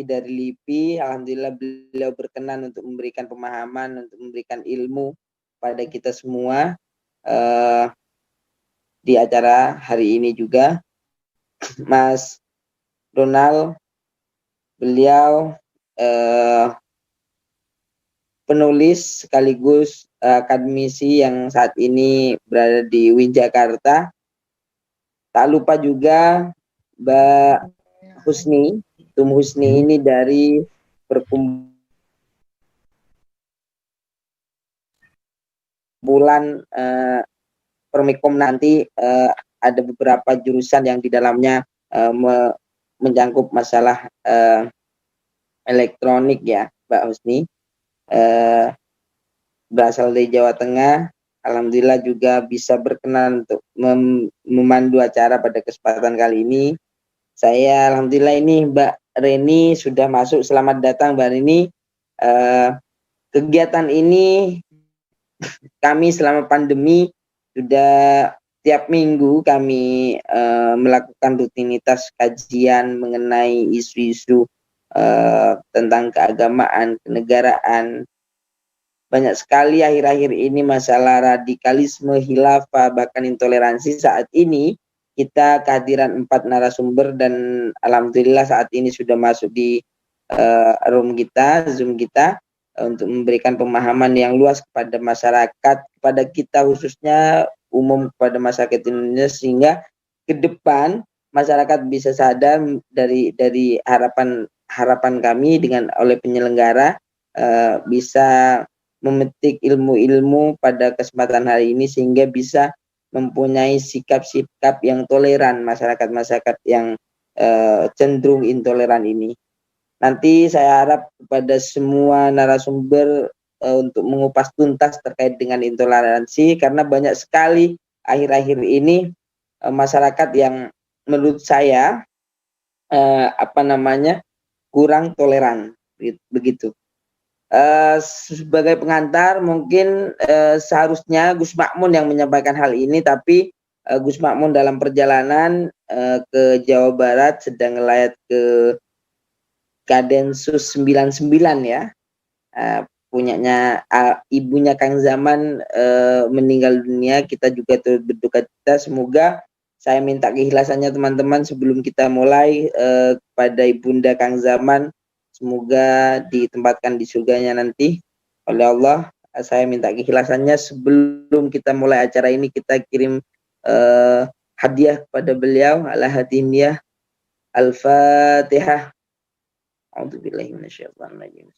dari LIPI. Alhamdulillah beliau berkenan untuk memberikan pemahaman, untuk memberikan ilmu pada kita semua di acara hari ini juga. Mas Donald, beliau penulis sekaligus akademisi yang saat ini berada di UIN Jakarta. Tak lupa juga Mbak Husni, Tum Husni ini dari perkumpulan Permikom nanti ada beberapa jurusan yang di dalamnya menyangkut masalah elektronik ya, Mbak Husni. Berasal dari Jawa Tengah, alhamdulillah juga bisa berkenan untuk memandu acara pada kesempatan kali ini. Saya alhamdulillah ini Mbak Reni sudah masuk. Selamat datang Mbak Reni. Kegiatan ini kami selama pandemi sudah tiap minggu kami melakukan rutinitas kajian mengenai isu-isu tentang keagamaan, kenegaraan. Banyak sekali akhir-akhir ini masalah radikalisme, khilafah, bahkan intoleransi. Saat ini kita kehadiran 4 narasumber dan alhamdulillah saat ini sudah masuk di room kita, Zoom kita, untuk memberikan pemahaman yang luas kepada masyarakat, kepada kita khususnya umum, kepada masyarakat Indonesia, sehingga ke depan masyarakat bisa sadar dari harapan kami dengan oleh penyelenggara bisa memetik ilmu-ilmu pada kesempatan hari ini sehingga bisa mempunyai sikap-sikap yang toleran masyarakat-masyarakat yang cenderung intoleran ini. Nanti saya harap kepada semua narasumber untuk mengupas tuntas terkait dengan intoleransi, karena banyak sekali akhir-akhir ini masyarakat yang menurut saya kurang toleran begitu. Sebagai pengantar mungkin seharusnya Gus Makmun yang menyampaikan hal ini, tapi Gus Makmun dalam perjalanan ke Jawa Barat sedang ngelayat ke Kadensus 99 ya, punyanya ibunya Kang Zaman meninggal dunia. Kita juga turut berduka cita. Semoga saya minta keikhlasannya teman-teman sebelum kita mulai kepada ibunda Kang Zaman. Semoga ditempatkan di surganya nanti oleh Allah. Saya minta keikhlasannya sebelum kita mulai acara ini, kita kirim hadiah kepada beliau. Ala hadiniyah. Al-Fatihah. A'udzubillahi minasyaitonir rajim.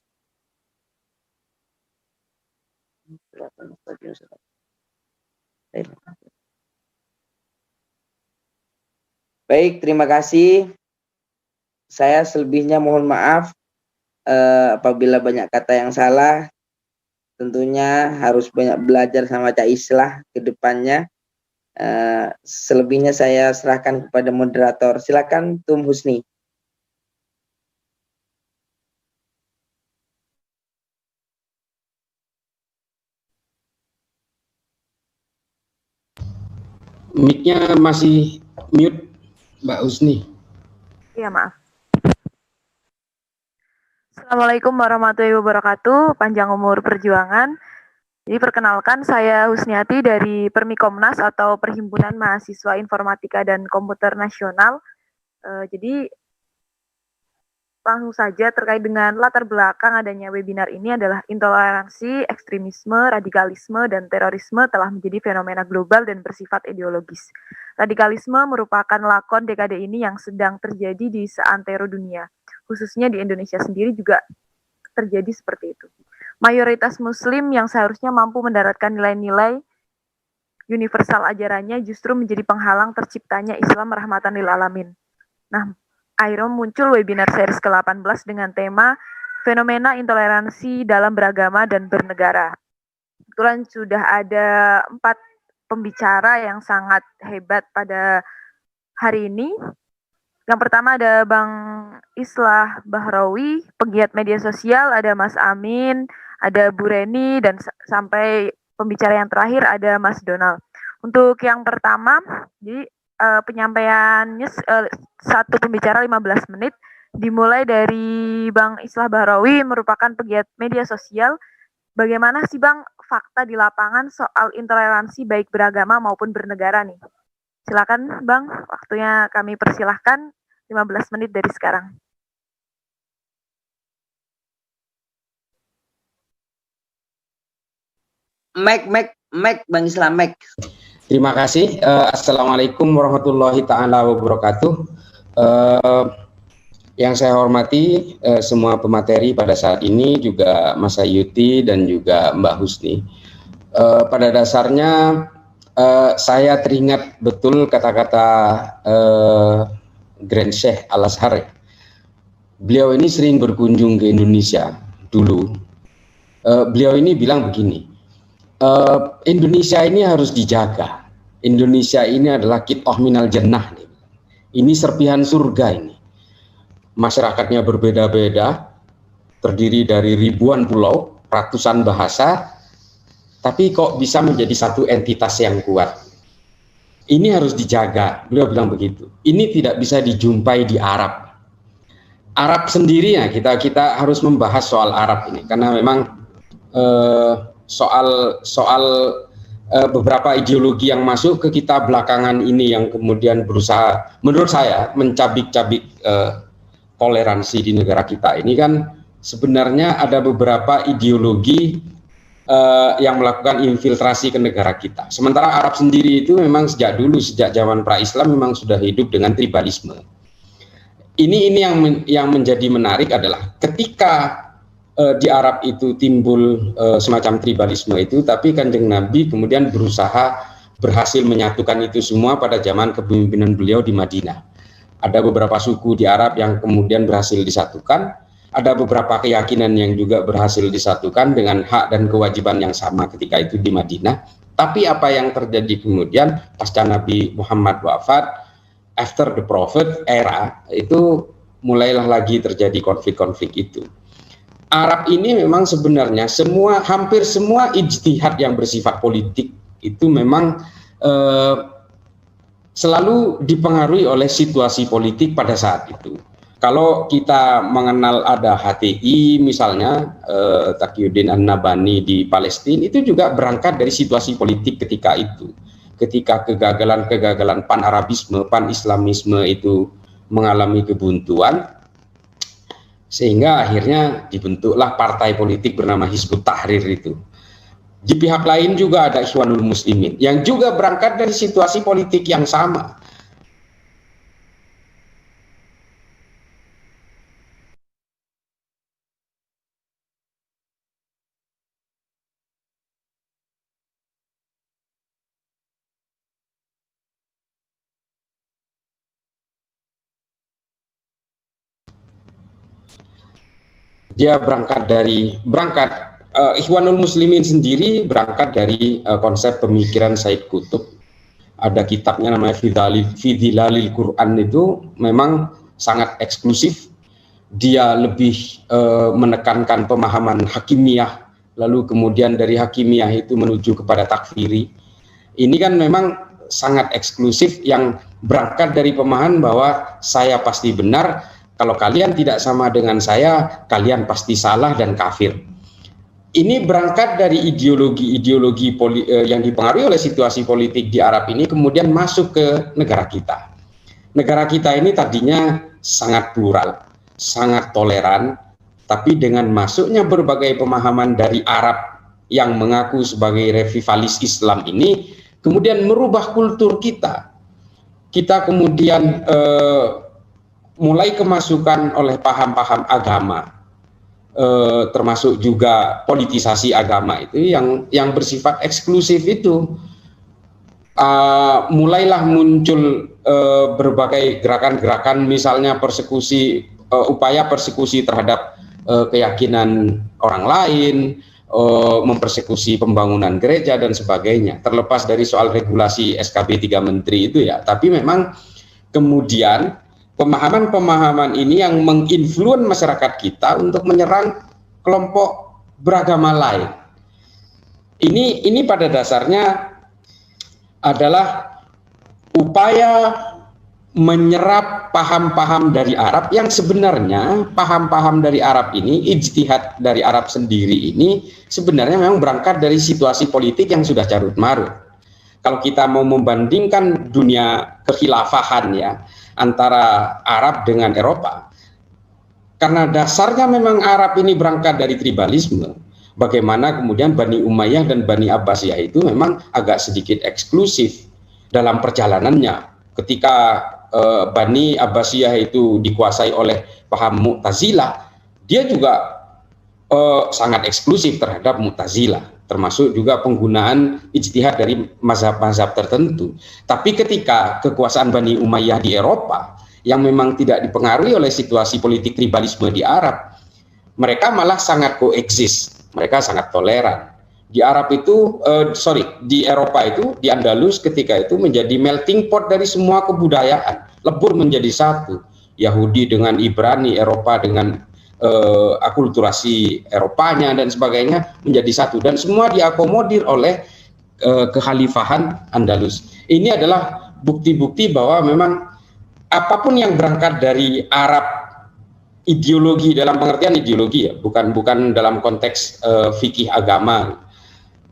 Baik, terima kasih. Saya selebihnya mohon maaf apabila banyak kata yang salah. Tentunya harus banyak belajar sama Cak Islah ke depannya. Selebihnya saya serahkan kepada moderator. Silakan Tum Husni. Mic-nya masih mute, Mbak Husni. Iya, maaf. Assalamualaikum warahmatullahi wabarakatuh. Panjang umur perjuangan. Jadi perkenalkan, saya Husniati dari Permikomnas atau Perhimpunan Mahasiswa Informatika dan Komputer Nasional. Jadi langsung saja terkait dengan latar belakang adanya webinar ini adalah intoleransi, ekstremisme, radikalisme, dan terorisme telah menjadi fenomena global dan bersifat ideologis. Radikalisme merupakan lakon dekade ini yang sedang terjadi di seantero dunia. Khususnya di Indonesia sendiri juga terjadi seperti itu. Mayoritas muslim yang seharusnya mampu mendaratkan nilai-nilai universal ajarannya justru menjadi penghalang terciptanya Islam rahmatan lil alamin. Nah, akhirnya muncul webinar series ke-18 dengan tema fenomena intoleransi dalam beragama dan bernegara. Kebetulan sudah ada 4 pembicara yang sangat hebat pada hari ini. Yang pertama ada Bang Islah Bahrawi, pegiat media sosial, ada Mas Amin, ada Bu Reni, dan sampai pembicara yang terakhir ada Mas Donald. Untuk yang pertama, jadi penyampaiannya satu pembicara 15 menit Dimulai dari Bang Islah Bahrawi merupakan pegiat media sosial. Bagaimana sih Bang fakta di lapangan soal intoleransi baik beragama maupun bernegara nih? Silakan Bang, waktunya kami persilahkan 15 menit dari sekarang. Mac, Bang Islam, Mac. Terima kasih. Assalamualaikum warahmatullahi taala wabarakatuh. Yang saya hormati semua pemateri pada saat ini, juga Mas Ayuti dan juga Mbak Husni. Pada dasarnya saya teringat betul kata-kata Grand Sheikh Al-Azhar. Beliau ini sering berkunjung ke Indonesia dulu. Beliau ini bilang begini, Indonesia ini harus dijaga. Indonesia ini adalah qit'ah minal jannah. Ini serpihan surga ini. Masyarakatnya berbeda-beda, terdiri dari ribuan pulau, ratusan bahasa, tapi kok bisa menjadi satu entitas yang kuat. Ini harus dijaga, beliau bilang begitu. Ini tidak bisa dijumpai di Arab. Arab sendiri ya, kita harus membahas soal Arab ini, karena memang soal beberapa ideologi yang masuk ke kita belakangan ini yang kemudian berusaha, menurut saya, mencabik-cabik toleransi di negara kita. Ini kan sebenarnya ada beberapa ideologi yang melakukan infiltrasi ke negara kita. Sementara Arab sendiri itu memang sejak dulu, sejak zaman pra-Islam memang sudah hidup dengan tribalisme. Ini yang menjadi menarik adalah ketika di Arab itu timbul semacam tribalisme itu, tapi Kanjeng Nabi kemudian berhasil menyatukan itu semua pada zaman kepemimpinan beliau di Madinah. Ada beberapa suku di Arab yang kemudian berhasil disatukan, ada beberapa keyakinan yang juga berhasil disatukan dengan hak dan kewajiban yang sama ketika itu di Madinah. Tapi apa yang terjadi kemudian pasca Nabi Muhammad wafat, after the Prophet era, itu mulailah lagi terjadi konflik-konflik itu. Arab ini memang sebenarnya hampir semua ijtihad yang bersifat politik itu memang selalu dipengaruhi oleh situasi politik pada saat itu. Kalau kita mengenal ada HTI misalnya, Taqiyuddin An-Nabhani di Palestina, itu juga berangkat dari situasi politik ketika itu. Ketika kegagalan pan-Arabisme, pan-Islamisme itu mengalami kebuntuan, sehingga akhirnya dibentuklah partai politik bernama Hizbut Tahrir itu. Di pihak lain juga ada Ikhwanul Muslimin yang juga berangkat dari situasi politik yang sama. Dia Ikhwanul Muslimin sendiri berangkat dari konsep pemikiran Said Qutb. Ada kitabnya namanya Fidhilalil Quran, itu memang sangat eksklusif. Dia lebih menekankan pemahaman hakimiyah, lalu kemudian dari hakimiyah itu menuju kepada takfiri. Ini kan memang sangat eksklusif yang berangkat dari pemahaman bahwa saya pasti benar, kalau kalian tidak sama dengan saya, kalian pasti salah dan kafir. Ini berangkat dari ideologi yang dipengaruhi oleh situasi politik di Arab ini, kemudian masuk ke negara kita. Negara kita ini tadinya sangat plural, sangat toleran, tapi dengan masuknya berbagai pemahaman dari Arab yang mengaku sebagai revivalis Islam ini, kemudian merubah kultur kita. Kita kemudian mulai kemasukan oleh paham-paham agama, termasuk juga politisasi agama itu yang bersifat eksklusif itu. Mulailah muncul berbagai gerakan-gerakan, misalnya upaya persekusi terhadap keyakinan orang lain, mempersekusi pembangunan gereja dan sebagainya, terlepas dari soal regulasi SKB 3 Menteri itu ya. Tapi memang kemudian pemahaman-pemahaman ini yang menginfluen masyarakat kita untuk menyerang kelompok beragama lain. Ini pada dasarnya adalah upaya menyerap paham-paham dari Arab yang sebenarnya paham-paham dari Arab ini, ijtihad dari Arab sendiri ini sebenarnya memang berangkat dari situasi politik yang sudah carut marut. Kalau kita mau membandingkan dunia kekhilafahan ya antara Arab dengan Eropa, karena dasarnya memang Arab ini berangkat dari tribalisme. Bagaimana kemudian Bani Umayyah dan Bani Abbasiyah itu memang agak sedikit eksklusif dalam perjalanannya. Ketika Bani Abbasiyah itu dikuasai oleh paham Mu'tazilah, dia juga sangat eksklusif terhadap Mu'tazilah, termasuk juga penggunaan ijtihad dari mazhab-mazhab tertentu. Tapi ketika kekuasaan Bani Umayyah di Eropa yang memang tidak dipengaruhi oleh situasi politik tribalisme di Arab, mereka malah sangat koeksis, mereka sangat toleran. Di Arab itu, di Eropa itu, di Andalus ketika itu menjadi melting pot dari semua kebudayaan, lebur menjadi satu. Yahudi dengan Ibrani, Eropa dengan akulturasi Eropanya dan sebagainya menjadi satu. Dan semua diakomodir oleh kekhalifahan Andalus. Ini adalah bukti-bukti bahwa memang apapun yang berangkat dari Arab, ideologi dalam pengertian ideologi ya, bukan dalam konteks fikih agama.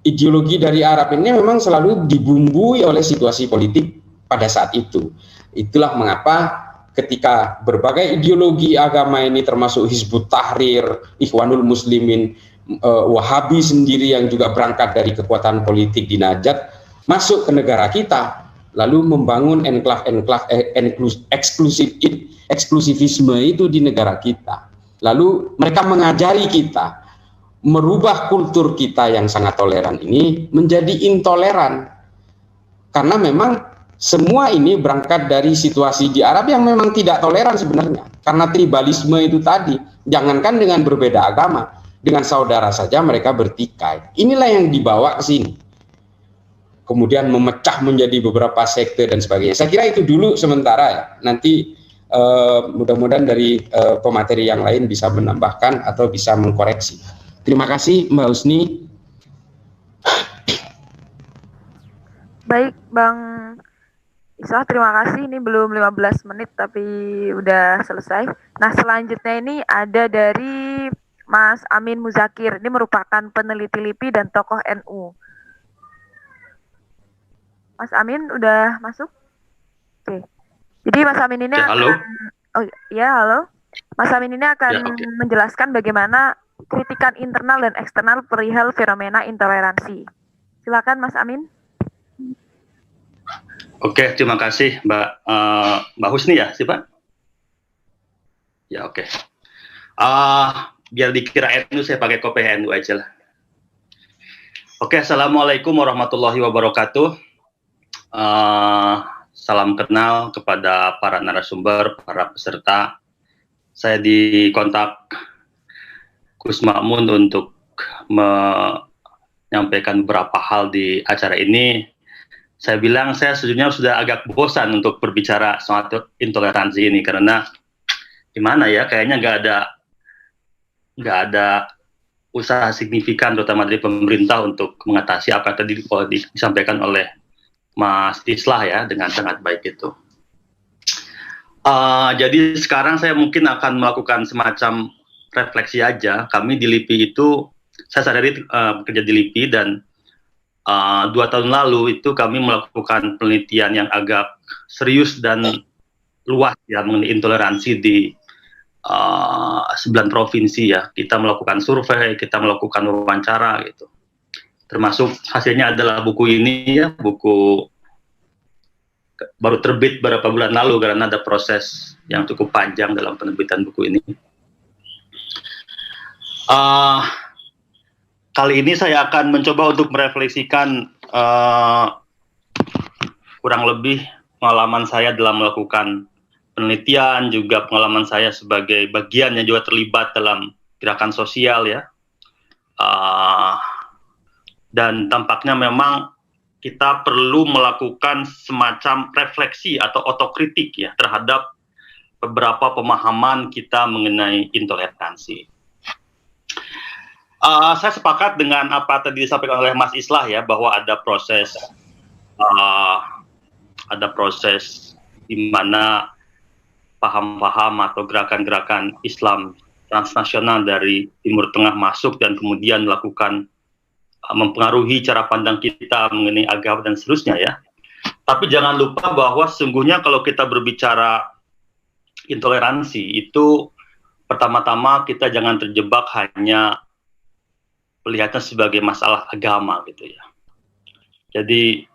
Ideologi dari Arab ini memang selalu dibumbui oleh situasi politik pada saat itu. Itulah mengapa ketika berbagai ideologi agama ini termasuk Hizbut Tahrir, Ikhwanul Muslimin, Wahabi sendiri yang juga berangkat dari kekuatan politik di Najd masuk ke negara kita, lalu membangun eksklusivisme itu di negara kita. Lalu mereka mengajari kita merubah kultur kita yang sangat toleran ini menjadi intoleran, karena memang semua ini berangkat dari situasi di Arab yang memang tidak toleran sebenarnya, karena tribalisme itu tadi. Jangankan dengan berbeda agama, dengan saudara saja mereka bertikai. Inilah yang dibawa ke sini, kemudian memecah menjadi beberapa sekte dan sebagainya. Saya kira itu dulu sementara ya, nanti mudah-mudahan dari pemateri yang lain bisa menambahkan atau bisa mengkoreksi. Terima kasih Mbak Husni. Baik Bang Islah, terima kasih. Ini belum 15 menit tapi udah selesai. Nah, selanjutnya ini ada dari Mas Amin Muzakir. Ini merupakan peneliti LIPI dan tokoh NU. Mas Amin udah masuk? Oke. Jadi Mas Amin ini halo. Halo. Mas Amin ini akan menjelaskan bagaimana kritikan internal dan eksternal perihal fenomena intoleransi. Silakan Mas Amin. Oke, terima kasih Mbak Husni ya, sih Pak? Ya, oke. Biar dikira NU, saya pakai kopi NU aja lah. Oke, Assalamualaikum warahmatullahi wabarakatuh. Salam kenal kepada para narasumber, para peserta. Saya dikontak Gus Makmun untuk menyampaikan beberapa hal di acara ini. Saya bilang saya sejujurnya sudah agak bosan untuk berbicara soal intoleransi ini, karena gimana ya, kayaknya nggak ada usaha signifikan terutama dari pemerintah untuk mengatasi apa yang tadi disampaikan oleh Mas Islah ya, dengan sangat baik itu. Jadi sekarang saya mungkin akan melakukan semacam refleksi aja. Kami di LIPI itu, saya sadari bekerja di LIPI dan 2 tahun lalu itu kami melakukan penelitian yang agak serius dan luas ya mengenai intoleransi di 9 provinsi ya. Kita melakukan survei, kita melakukan wawancara gitu. Termasuk hasilnya adalah buku ini ya, buku baru terbit beberapa bulan lalu karena ada proses yang cukup panjang dalam penerbitan buku ini. Kali ini saya akan mencoba untuk merefleksikan kurang lebih pengalaman saya dalam melakukan penelitian, juga pengalaman saya sebagai bagian yang juga terlibat dalam gerakan sosial ya. Dan tampaknya memang kita perlu melakukan semacam refleksi atau otokritik ya terhadap beberapa pemahaman kita mengenai intoleransi. Saya sepakat dengan apa tadi disampaikan oleh Mas Islah ya, bahwa ada proses di mana paham-paham atau gerakan-gerakan Islam transnasional dari Timur Tengah masuk dan kemudian melakukan mempengaruhi cara pandang kita mengenai agama dan seterusnya ya. Tapi jangan lupa bahwa sesungguhnya kalau kita berbicara intoleransi itu pertama-tama kita jangan terjebak hanya melihatnya sebagai masalah agama gitu ya. Jadi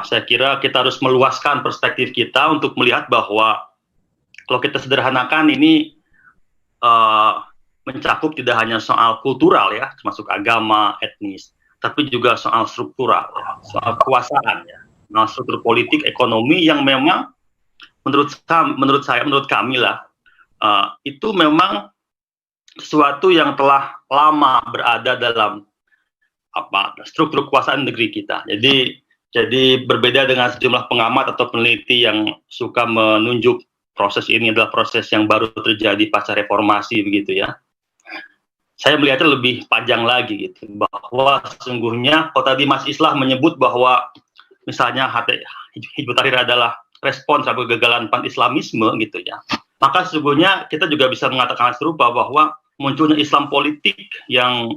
saya kira kita harus meluaskan perspektif kita untuk melihat bahwa kalau kita sederhanakan ini mencakup tidak hanya soal kultural ya, termasuk agama, etnis, tapi juga soal struktural, ya, soal kekuasaan ya, soal struktur politik, ekonomi yang memang menurut kami lah itu memang sesuatu yang telah lama berada dalam struktur kekuasaan negeri kita. Jadi berbeda dengan sejumlah pengamat atau peneliti yang suka menunjuk proses ini adalah proses yang baru terjadi pasca reformasi begitu ya. Saya melihatnya lebih panjang lagi gitu, bahwa sesungguhnya kalau tadi Mas Islah menyebut bahwa misalnya Hizbut Tahrir adalah respons terhadap kegagalan pan-islamisme gitu ya, maka sesungguhnya kita juga bisa mengatakan serupa bahwa munculnya Islam politik yang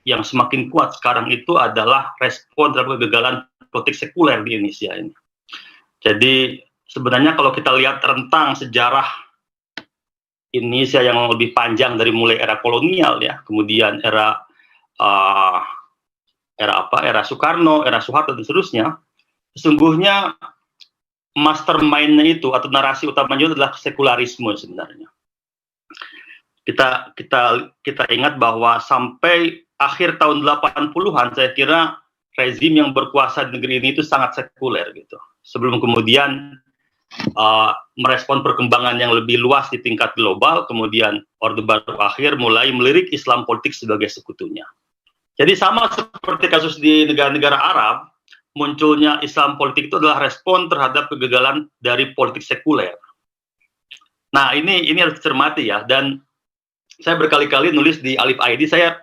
semakin kuat sekarang itu adalah respons terhadap kegagalan politik sekuler di Indonesia ini. Jadi sebenarnya kalau kita lihat rentang sejarah Indonesia yang lebih panjang dari mulai era kolonial ya, kemudian era Soekarno, era Soeharto dan seterusnya, sesungguhnya mastermind-nya itu atau narasi utamanya adalah sekularisme sebenarnya. Kita ingat bahwa sampai akhir tahun 80-an saya kira rezim yang berkuasa di negeri ini itu sangat sekuler gitu. Sebelum kemudian merespon perkembangan yang lebih luas di tingkat global, kemudian Orde Baru akhir mulai melirik Islam politik sebagai sekutunya. Jadi sama seperti kasus di negara-negara Arab, munculnya Islam politik itu adalah respon terhadap kegagalan dari politik sekuler. Nah ini harus dicermati ya, dan saya berkali-kali nulis di Alif ID, saya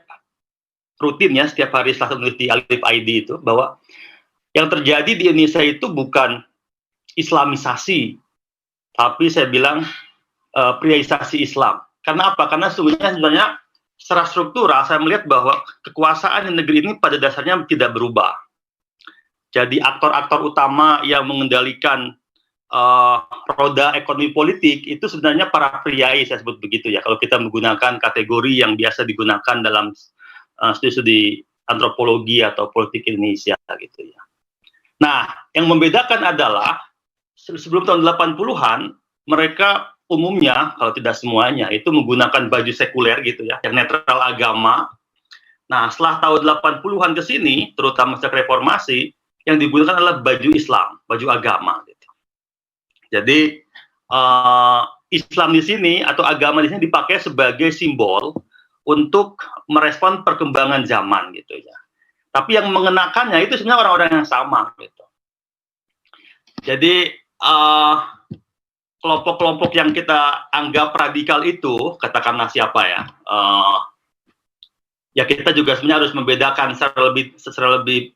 rutin ya setiap hari Selasa nulis di Alif ID itu, bahwa yang terjadi di Indonesia itu bukan Islamisasi, tapi saya bilang priaisasi Islam. Karena apa? Karena sebenarnya secara struktural saya melihat bahwa kekuasaan di negeri ini pada dasarnya tidak berubah. Jadi aktor-aktor utama yang mengendalikan roda ekonomi politik itu sebenarnya para priai, saya sebut begitu ya. Kalau kita menggunakan kategori yang biasa digunakan dalam studi antropologi atau politik Indonesia gitu ya. Nah, yang membedakan adalah sebelum tahun 80-an, mereka umumnya, kalau tidak semuanya, itu menggunakan baju sekuler gitu ya, yang netral agama. Nah, setelah tahun 80-an ke sini, terutama sejak reformasi, yang digunakan adalah baju Islam, baju agama. Gitu. Jadi, Islam di sini, atau agama di sini dipakai sebagai simbol untuk merespon perkembangan zaman gitu ya. Tapi yang mengenakannya itu sebenarnya orang-orang yang sama gitu. Jadi, kelompok-kelompok yang kita anggap radikal itu, katakanlah siapa ya, ya kita juga sebenarnya harus membedakan secara lebih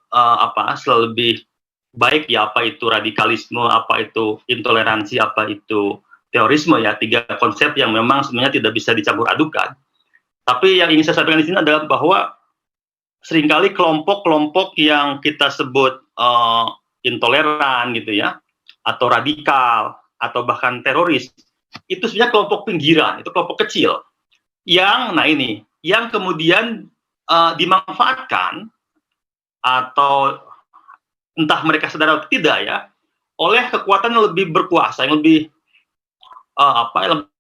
baik ya, apa itu radikalisme, apa itu intoleransi, apa itu terorisme ya, tiga konsep yang memang sebenarnya tidak bisa dicampur adukan. Tapi yang ingin saya sampaikan di sini adalah bahwa seringkali kelompok-kelompok yang kita sebut intoleran gitu ya, atau radikal, atau bahkan teroris, itu sebenarnya kelompok pinggiran, itu kelompok kecil, yang kemudian dimanfaatkan, atau entah mereka sadar atau tidak ya, oleh kekuatan yang lebih berkuasa, yang lebih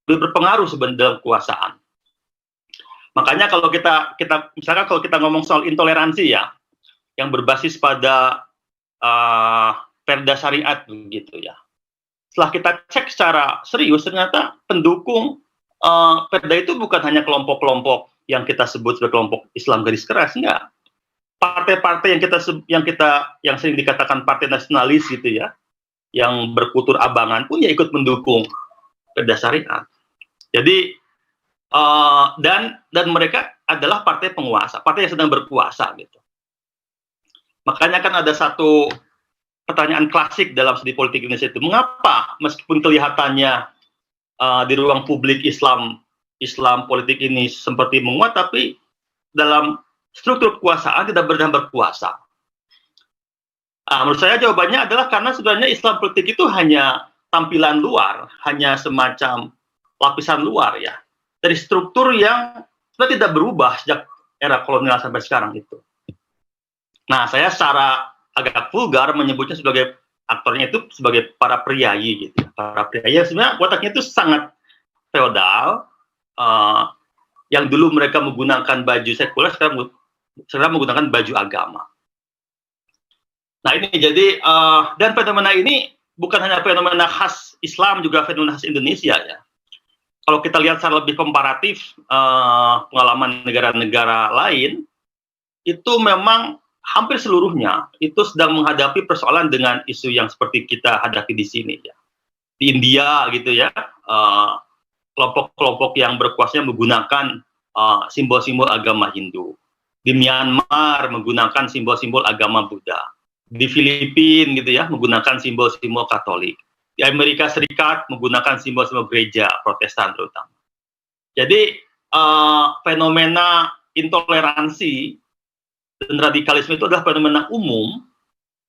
lebih berpengaruh sebenarnya dalam kekuasaan. Makanya kalau misalkan kalau kita ngomong soal intoleransi ya, yang berbasis pada perda syariat begitu ya. Setelah kita cek secara serius, ternyata pendukung perda itu bukan hanya kelompok-kelompok yang kita sebut sebagai kelompok Islam garis keras, enggak. Partai-partai yang sering dikatakan partai nasionalis gitu ya, yang berkultur abangan pun ya ikut mendukung perda syariat. Jadi dan mereka adalah partai penguasa, partai yang sedang berkuasa gitu. Makanya kan ada satu pertanyaan klasik dalam studi politik Indonesia itu, mengapa meskipun kelihatannya di ruang publik Islam politik ini seperti menguat, tapi dalam struktur kekuasaan tidak benar berkuasa. Menurut saya jawabannya adalah karena sebenarnya Islam politik itu hanya tampilan luar, hanya semacam lapisan luar ya, dari struktur yang sudah tidak berubah sejak era kolonial sampai sekarang itu. Nah, saya secara agak vulgar menyebutnya sebagai aktornya itu sebagai para priayi gitu. Para priayi sebenarnya wataknya itu sangat feodal, yang dulu mereka menggunakan baju sekuler, sekarang menggunakan baju agama. Nah ini jadi, dan fenomena ini bukan hanya fenomena khas Islam, juga fenomena khas Indonesia ya. Kalau kita lihat secara lebih komparatif pengalaman negara-negara lain, itu memang hampir seluruhnya itu sedang menghadapi persoalan dengan isu yang seperti kita hadapi di sini ya. Di India gitu ya, kelompok-kelompok yang berkuasa menggunakan simbol-simbol agama Hindu. Di Myanmar menggunakan simbol-simbol agama Buddha. Di Filipina gitu ya, menggunakan simbol-simbol Katolik. Di Amerika Serikat menggunakan simbol-simbol gereja Protestan terutama. Jadi fenomena intoleransi dan radikalisme itu adalah fenomena umum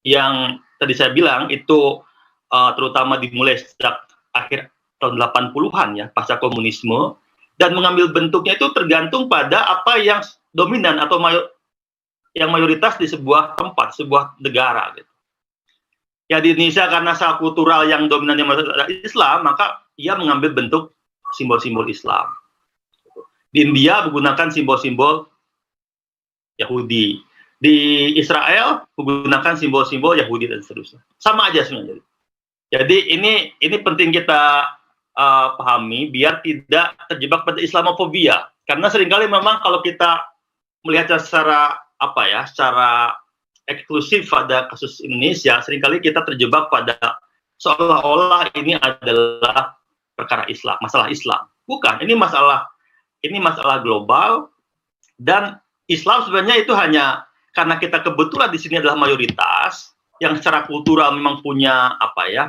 yang tadi saya bilang itu terutama dimulai sejak akhir tahun 80-an ya, pasca komunisme, dan mengambil bentuknya itu tergantung pada apa yang dominan atau yang mayoritas di sebuah tempat, sebuah negara gitu. Ya di Indonesia karena secara kultural yang dominan yang adalah Islam, maka ia mengambil bentuk simbol-simbol Islam. Di India menggunakan simbol-simbol Yahudi. Di Israel menggunakan simbol-simbol Yahudi dan seterusnya. Sama aja sebenarnya. Jadi ini penting kita pahami biar tidak terjebak pada Islamofobia. Karena seringkali memang kalau kita melihat secara secara eksklusif pada kasus Indonesia, seringkali kita terjebak pada seolah-olah ini adalah perkara Islam, masalah Islam. Bukan, ini masalah global, dan Islam sebenarnya itu hanya karena kita kebetulan di sini adalah mayoritas yang secara kultural memang punya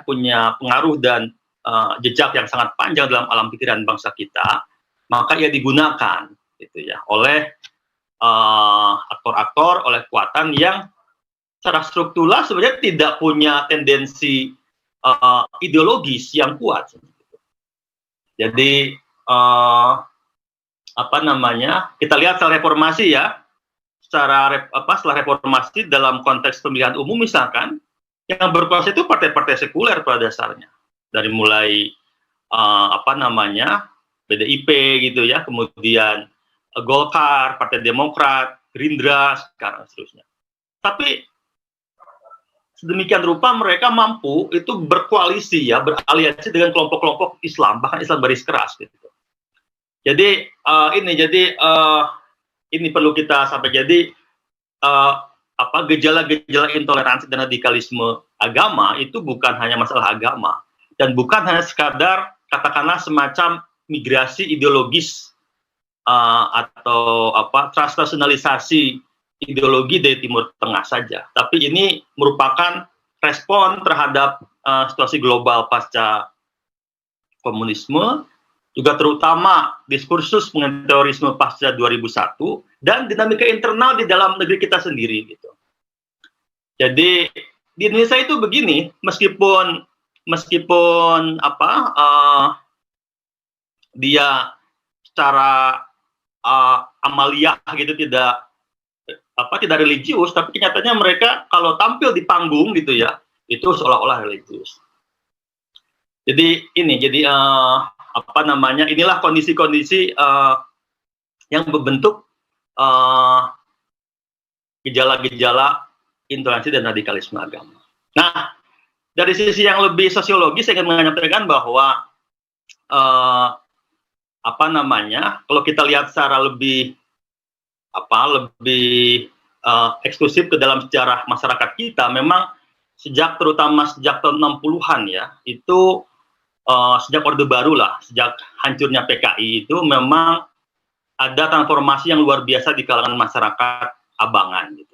punya pengaruh dan jejak yang sangat panjang dalam alam pikiran bangsa kita, maka ia digunakan gitu ya oleh aktor-aktor, oleh kekuatan yang secara struktural sebenarnya tidak punya tendensi ideologis yang kuat. Jadi kita lihat setelah reformasi ya, setelah reformasi dalam konteks pemilihan umum misalkan, yang berkuasa itu partai-partai sekuler pada dasarnya, dari mulai PDIP gitu ya, kemudian Golkar, Partai Demokrat, Gerindra, sekarang seterusnya. Tapi sedemikian rupa mereka mampu itu berkoalisi ya, beraliansi dengan kelompok-kelompok Islam, bahkan Islam garis keras gitu. Jadi ini perlu kita sampai. Jadi gejala-gejala intoleransi dan radikalisme agama itu bukan hanya masalah agama, dan bukan hanya sekadar katakanlah semacam migrasi ideologis atau transnasionalisasi ideologi dari Timur Tengah saja, tapi ini merupakan respon terhadap situasi global pasca komunisme, juga terutama diskursus mengenai terorisme pasca 2001 dan dinamika internal di dalam negeri kita sendiri gitu. Jadi di Indonesia itu begini, meskipun dia secara amaliyah gitu tidak religius, tapi kenyataannya mereka kalau tampil di panggung gitu ya, itu seolah-olah religius. Jadi inilah kondisi-kondisi yang berbentuk gejala-gejala intoleransi dan radikalisme agama. Nah, dari sisi yang lebih sosiologis saya ingin menyampaikan bahwa kalau kita lihat secara lebih eksklusif ke dalam sejarah masyarakat kita, memang terutama sejak tahun 60-an ya, itu sejak Orde Baru lah, sejak hancurnya PKI itu memang ada transformasi yang luar biasa di kalangan masyarakat Abangan gitu.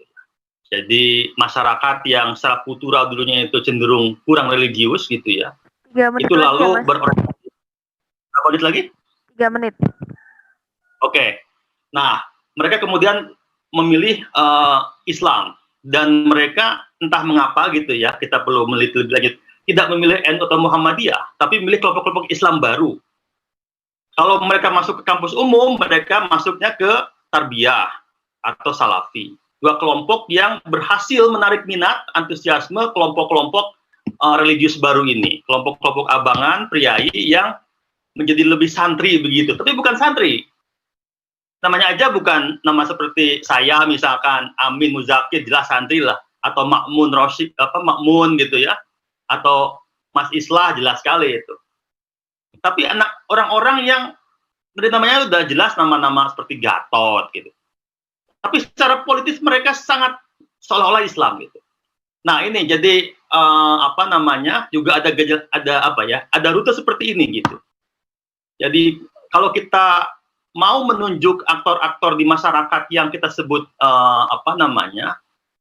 Jadi masyarakat yang secara kultural dulunya itu cenderung kurang religius gitu ya. 3 menit Itu lagi ya, lalu Mas. berorientasi. Berapa menit lagi? 3 menit. Oke. Nah, mereka kemudian memilih Islam dan mereka entah mengapa gitu ya, kita perlu meneliti lebih lanjut, tidak memilih NU atau Muhammadiyah, tapi memilih kelompok-kelompok Islam baru. Kalau mereka masuk ke kampus umum, mereka masuknya ke Tarbiyah atau Salafi. Dua kelompok yang berhasil menarik minat, antusiasme kelompok-kelompok religius baru ini. Kelompok-kelompok abangan, priai yang menjadi lebih santri begitu. Tapi bukan santri. Namanya aja bukan nama seperti saya misalkan, Amin Muzakir, jelas santri lah. Atau Makmun Rosyid, Makmun gitu ya. Atau Mas Islah, jelas sekali itu. Tapi anak orang-orang yang dari namanya udah jelas nama-nama seperti Gatot gitu. Tapi secara politis mereka sangat seolah-olah Islam gitu. Nah ini jadi juga ada rute seperti ini gitu. Jadi kalau kita mau menunjuk aktor-aktor di masyarakat yang kita sebut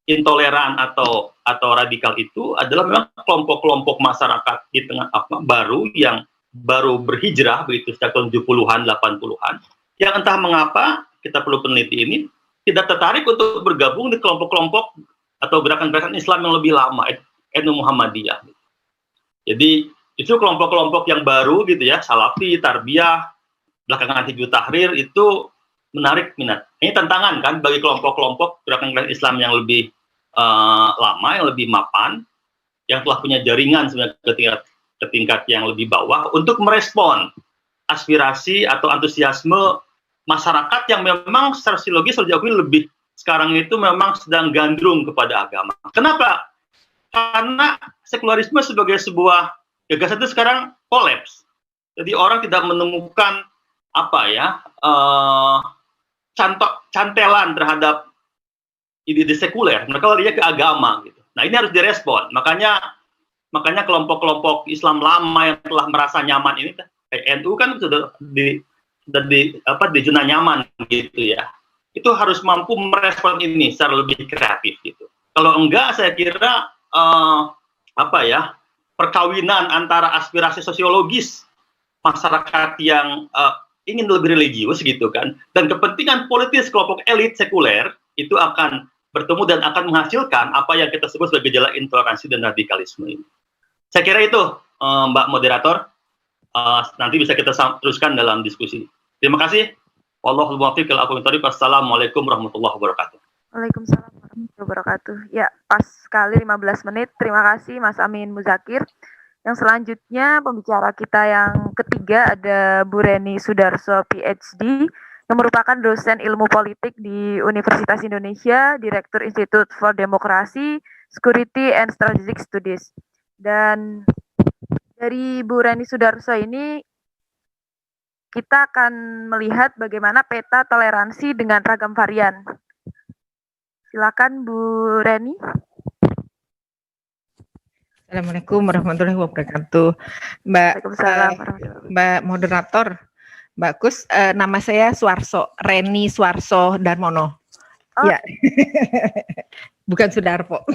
intoleran atau radikal itu adalah memang kelompok-kelompok masyarakat di tengah baru yang baru berhijrah begitu sejak tahun 70-an, 80-an yang entah mengapa kita perlu peneliti ini tidak tertarik untuk bergabung di kelompok-kelompok atau gerakan-gerakan Islam yang lebih lama, NU Muhammadiyah. Jadi itu kelompok-kelompok yang baru gitu ya, Salafi, Tarbiyah, belakangan Hizbut Tahrir itu menarik minat. Ini tantangan kan bagi kelompok-kelompok gerakan-gerakan Islam yang lebih lama, yang lebih mapan, yang telah punya jaringan sebenarnya ke tingkat yang lebih bawah untuk merespon aspirasi atau antusiasme masyarakat yang memang secara psikologis sejauh ini lebih sekarang itu memang sedang gandrung kepada agama. Kenapa? Karena sekularisme sebagai sebuah gagasan itu sekarang kolaps. Jadi orang tidak menemukan cantelan terhadap ide sekuler. Mereka larinya ke agama gitu. Nah ini harus direspon. Makanya kelompok-kelompok Islam lama yang telah merasa nyaman ini, NU kan sudah di zona nyaman gitu ya. Itu harus mampu merespon ini secara lebih kreatif gitu. Kalau enggak, saya kira perkawinan antara aspirasi sosiologis masyarakat yang ingin lebih religius gitu kan, dan kepentingan politis kelompok elit sekuler itu akan bertemu dan akan menghasilkan apa yang kita sebut sebagai gejala intoleransi dan radikalisme ini. Saya kira itu, Mbak Moderator. Nanti bisa kita teruskan dalam diskusi. Terima kasih. Wallahul muwaffiq ila aqwamit thoriq. Assalamualaikum warahmatullahi wabarakatuh. Waalaikumsalam warahmatullahi wabarakatuh. Ya, pas sekali 15 menit. Terima kasih Mas Amin Muzakir. Yang selanjutnya pembicara kita yang ketiga ada Bu Reni Sudarso PhD yang merupakan dosen ilmu politik di Universitas Indonesia, Direktur Institute for Democracy, Security and Strategic Studies. Dan dari Bu Reni Sudarso ini kita akan melihat bagaimana peta toleransi dengan ragam varian. Silakan Bu Reni. Assalamualaikum warahmatullahi wabarakatuh. Mbak Moderator, Mbak Kus, nama saya Suarso, Reni Suarso Darmono. Oh. Ya, bukan Sudarpo.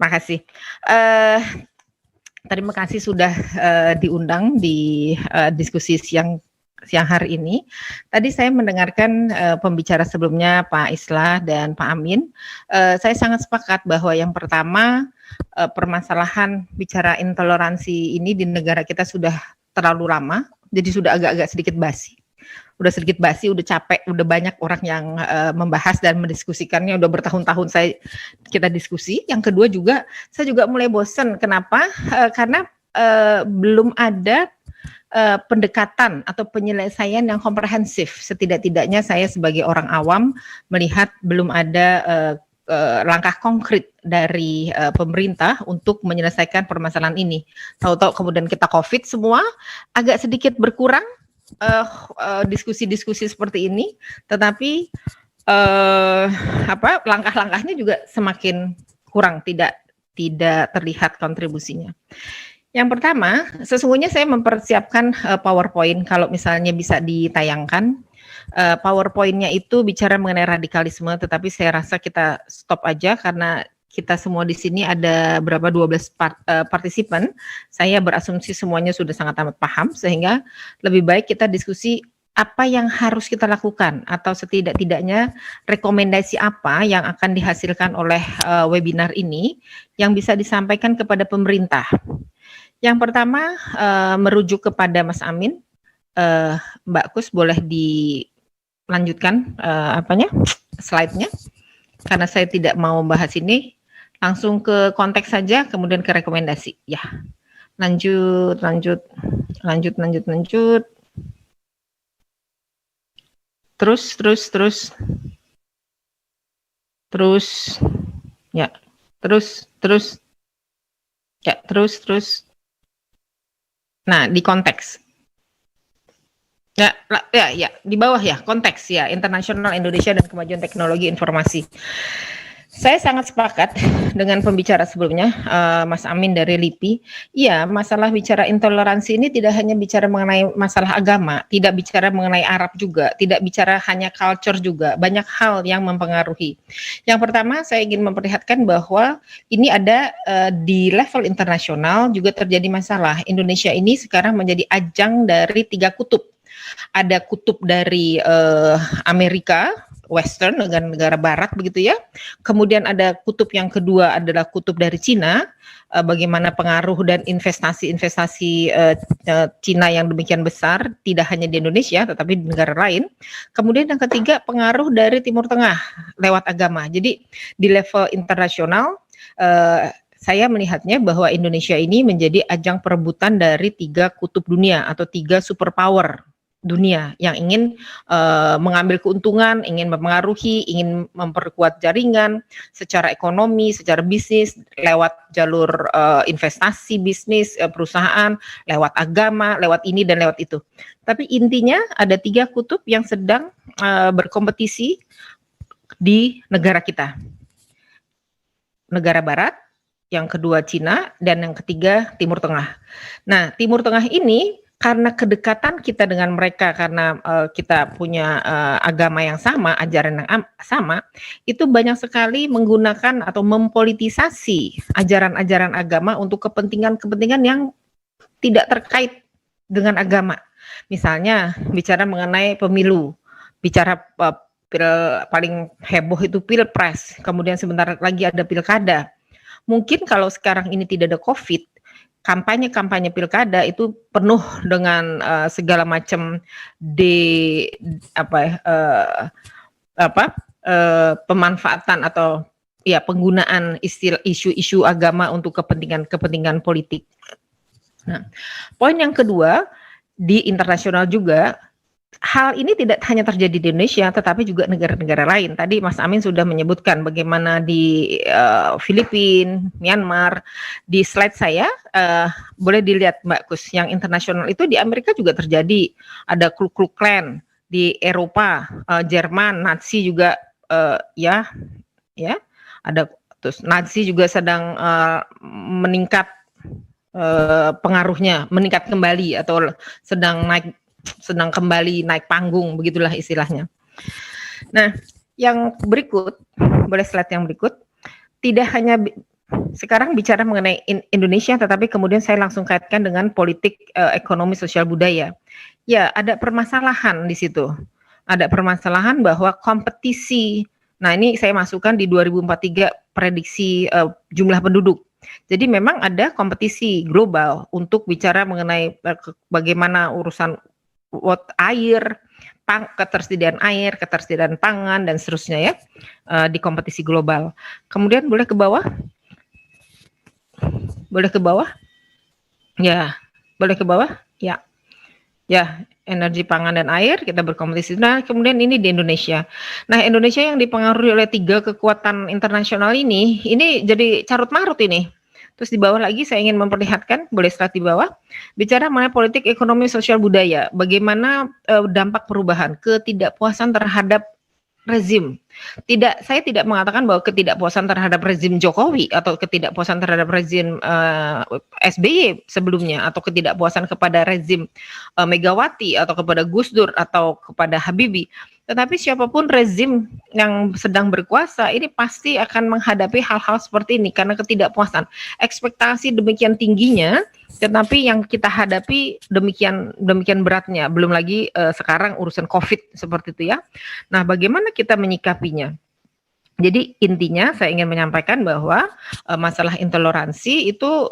Makasih. Terima kasih sudah diundang di diskusi siang hari ini. Tadi saya mendengarkan pembicara sebelumnya Pak Islah dan Pak Amin. Saya sangat sepakat bahwa yang pertama permasalahan bicara intoleransi ini di negara kita sudah terlalu lama, jadi sudah agak-agak sedikit basi. Udah capek, udah banyak orang yang membahas dan mendiskusikannya, udah bertahun-tahun kita diskusi. Yang kedua juga, saya juga mulai bosan. Kenapa? Karena belum ada pendekatan atau penyelesaian yang komprehensif. Setidak-tidaknya saya sebagai orang awam melihat belum ada langkah konkret dari pemerintah untuk menyelesaikan permasalahan ini. Tahu-tahu kemudian kita COVID semua, agak sedikit berkurang diskusi-diskusi seperti ini, tetapi langkah-langkahnya juga semakin kurang, tidak terlihat kontribusinya. Yang pertama, sesungguhnya saya mempersiapkan PowerPoint kalau misalnya bisa ditayangkan. PowerPoint-nya itu bicara mengenai radikalisme, tetapi saya rasa kita stop aja karena kita semua di sini ada berapa 12 partisipan. Saya berasumsi semuanya sudah sangat amat paham, sehingga lebih baik kita diskusi apa yang harus kita lakukan atau setidak-tidaknya rekomendasi apa yang akan dihasilkan oleh webinar ini yang bisa disampaikan kepada pemerintah. Yang pertama merujuk kepada Mas Amin, Mbak Kus boleh dilanjutkan slide-nya karena saya tidak mau bahas ini, langsung ke konteks saja kemudian ke rekomendasi. Ya, lanjut. Terus. Ya, terus. Ya, terus. Nah, di konteks. Ya, di bawah ya, konteks ya, internasional Indonesia dan kemajuan teknologi informasi. Saya sangat sepakat dengan pembicara sebelumnya, Mas Amin dari LIPI. Iya, masalah bicara intoleransi ini tidak hanya bicara mengenai masalah agama, tidak bicara mengenai Arab juga, tidak bicara hanya culture juga, banyak hal yang mempengaruhi. Yang pertama, saya ingin memperlihatkan bahwa ini ada di level internasional juga terjadi masalah. Indonesia ini sekarang menjadi ajang dari 3 kutub. Ada kutub dari Amerika, Western, negara Barat begitu ya. Kemudian ada kutub yang kedua adalah kutub dari Cina, bagaimana pengaruh dan investasi Cina yang demikian besar, tidak hanya di Indonesia tetapi di negara lain. Kemudian yang ketiga pengaruh dari Timur Tengah lewat agama. Jadi di level internasional saya melihatnya bahwa Indonesia ini menjadi ajang perebutan dari 3 kutub dunia atau 3 superpower dunia yang ingin mengambil keuntungan, ingin mempengaruhi, ingin memperkuat jaringan secara ekonomi, secara bisnis, lewat jalur investasi bisnis, perusahaan, lewat agama, lewat ini dan lewat itu. Tapi intinya ada 3 kutub yang sedang berkompetisi di negara kita. Negara Barat, yang kedua Cina, dan yang ketiga Timur Tengah. Nah, Timur Tengah ini karena kedekatan kita dengan mereka, karena kita punya agama yang sama, ajaran yang sama, itu banyak sekali menggunakan atau mempolitisasi ajaran-ajaran agama untuk kepentingan-kepentingan yang tidak terkait dengan agama. Misalnya bicara mengenai pemilu, bicara paling heboh itu pilpres, kemudian sebentar lagi ada pilkada. Mungkin kalau sekarang ini tidak ada COVID, kampanye pilkada itu penuh dengan segala macam pemanfaatan atau ya penggunaan isu-isu agama untuk kepentingan politik. Nah, poin yang kedua di internasional juga, hal ini tidak hanya terjadi di Indonesia, tetapi juga negara-negara lain. Tadi Mas Amin sudah menyebutkan bagaimana di Filipina, Myanmar. Di slide saya, boleh dilihat Mbak Kus, yang internasional itu di Amerika juga terjadi. Ada Ku Klux Klan, di Eropa, Jerman, Nazi juga, ya, ada terus Nazi juga sedang meningkat pengaruhnya, meningkat kembali atau sedang kembali naik panggung, begitulah istilahnya. Nah, yang berikut, boleh slide yang berikut, tidak hanya sekarang bicara mengenai Indonesia, tetapi kemudian saya langsung kaitkan dengan politik, ekonomi, sosial, budaya. Ya, ada permasalahan di situ. Ada permasalahan bahwa kompetisi, nah ini saya masukkan di 2043 prediksi jumlah penduduk. Jadi memang ada kompetisi global untuk bicara mengenai bagaimana urusan air, ketersediaan pangan dan seterusnya ya, di kompetisi global. Kemudian boleh ke bawah? Boleh ke bawah? Ya, boleh ke bawah? Ya. Ya, energi pangan dan air kita berkompetisi. Nah, kemudian ini di Indonesia. Nah, Indonesia yang dipengaruhi oleh 3 kekuatan internasional ini jadi carut marut ini. Terus di bawah lagi saya ingin memperlihatkan, boleh slide di bawah, bicara mengenai politik, ekonomi, sosial, budaya. Bagaimana dampak perubahan, ketidakpuasan terhadap rezim. Saya tidak mengatakan bahwa ketidakpuasan terhadap rezim Jokowi atau ketidakpuasan terhadap rezim SBY sebelumnya atau ketidakpuasan kepada rezim Megawati atau kepada Gus Dur atau kepada Habibie. Tetapi siapapun rezim yang sedang berkuasa ini pasti akan menghadapi hal-hal seperti ini karena ketidakpuasan. Ekspektasi demikian tingginya, tetapi yang kita hadapi demikian beratnya. Belum lagi sekarang urusan COVID seperti itu ya. Nah, bagaimana kita menyikapinya? Jadi intinya saya ingin menyampaikan bahwa masalah intoleransi itu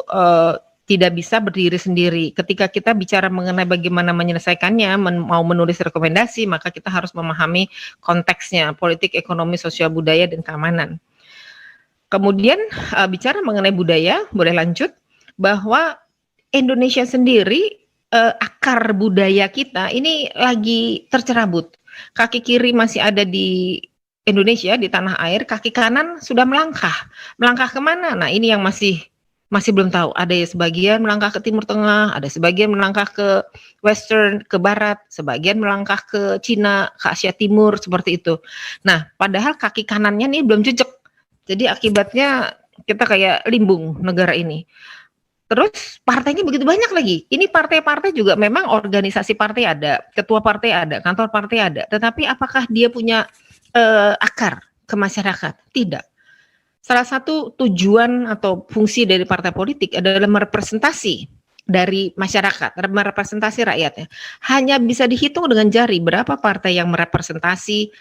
tidak bisa berdiri sendiri. Ketika kita bicara mengenai bagaimana menyelesaikannya, mau menulis rekomendasi, maka kita harus memahami konteksnya, politik, ekonomi, sosial, budaya, dan keamanan. Kemudian bicara mengenai budaya, boleh lanjut, bahwa Indonesia sendiri, akar budaya kita ini lagi tercerabut. Kaki kiri masih ada di Indonesia, di tanah air, kaki kanan sudah melangkah. Melangkah kemana? Nah, ini yang masih belum tahu. Ada sebagian melangkah ke Timur Tengah, ada sebagian melangkah ke Western, ke Barat, sebagian melangkah ke Cina, ke Asia Timur, seperti itu. Nah, padahal kaki kanannya nih belum jejak. Jadi akibatnya kita kayak limbung negara ini. Terus partainya begitu banyak lagi. Ini partai-partai juga memang organisasi partai ada, ketua partai ada, kantor partai ada. Tetapi apakah dia punya akar ke masyarakat? Tidak. Salah satu tujuan atau fungsi dari partai politik adalah merepresentasi dari masyarakat, merepresentasi rakyatnya. Hanya bisa dihitung dengan jari berapa partai yang merepresentasi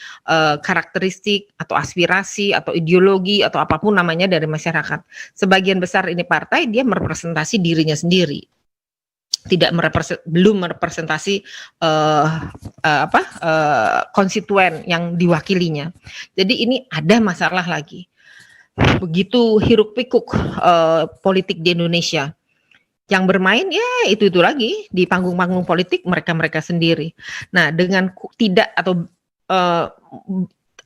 karakteristik atau aspirasi atau ideologi atau apapun namanya dari masyarakat. Sebagian besar ini partai dia merepresentasi dirinya sendiri. Belum merepresentasi konstituen yang diwakilinya. Jadi ini ada masalah lagi. Begitu hiruk pikuk politik di Indonesia. Yang bermain ya itu lagi di panggung-panggung politik mereka sendiri. Nah, dengan tidak atau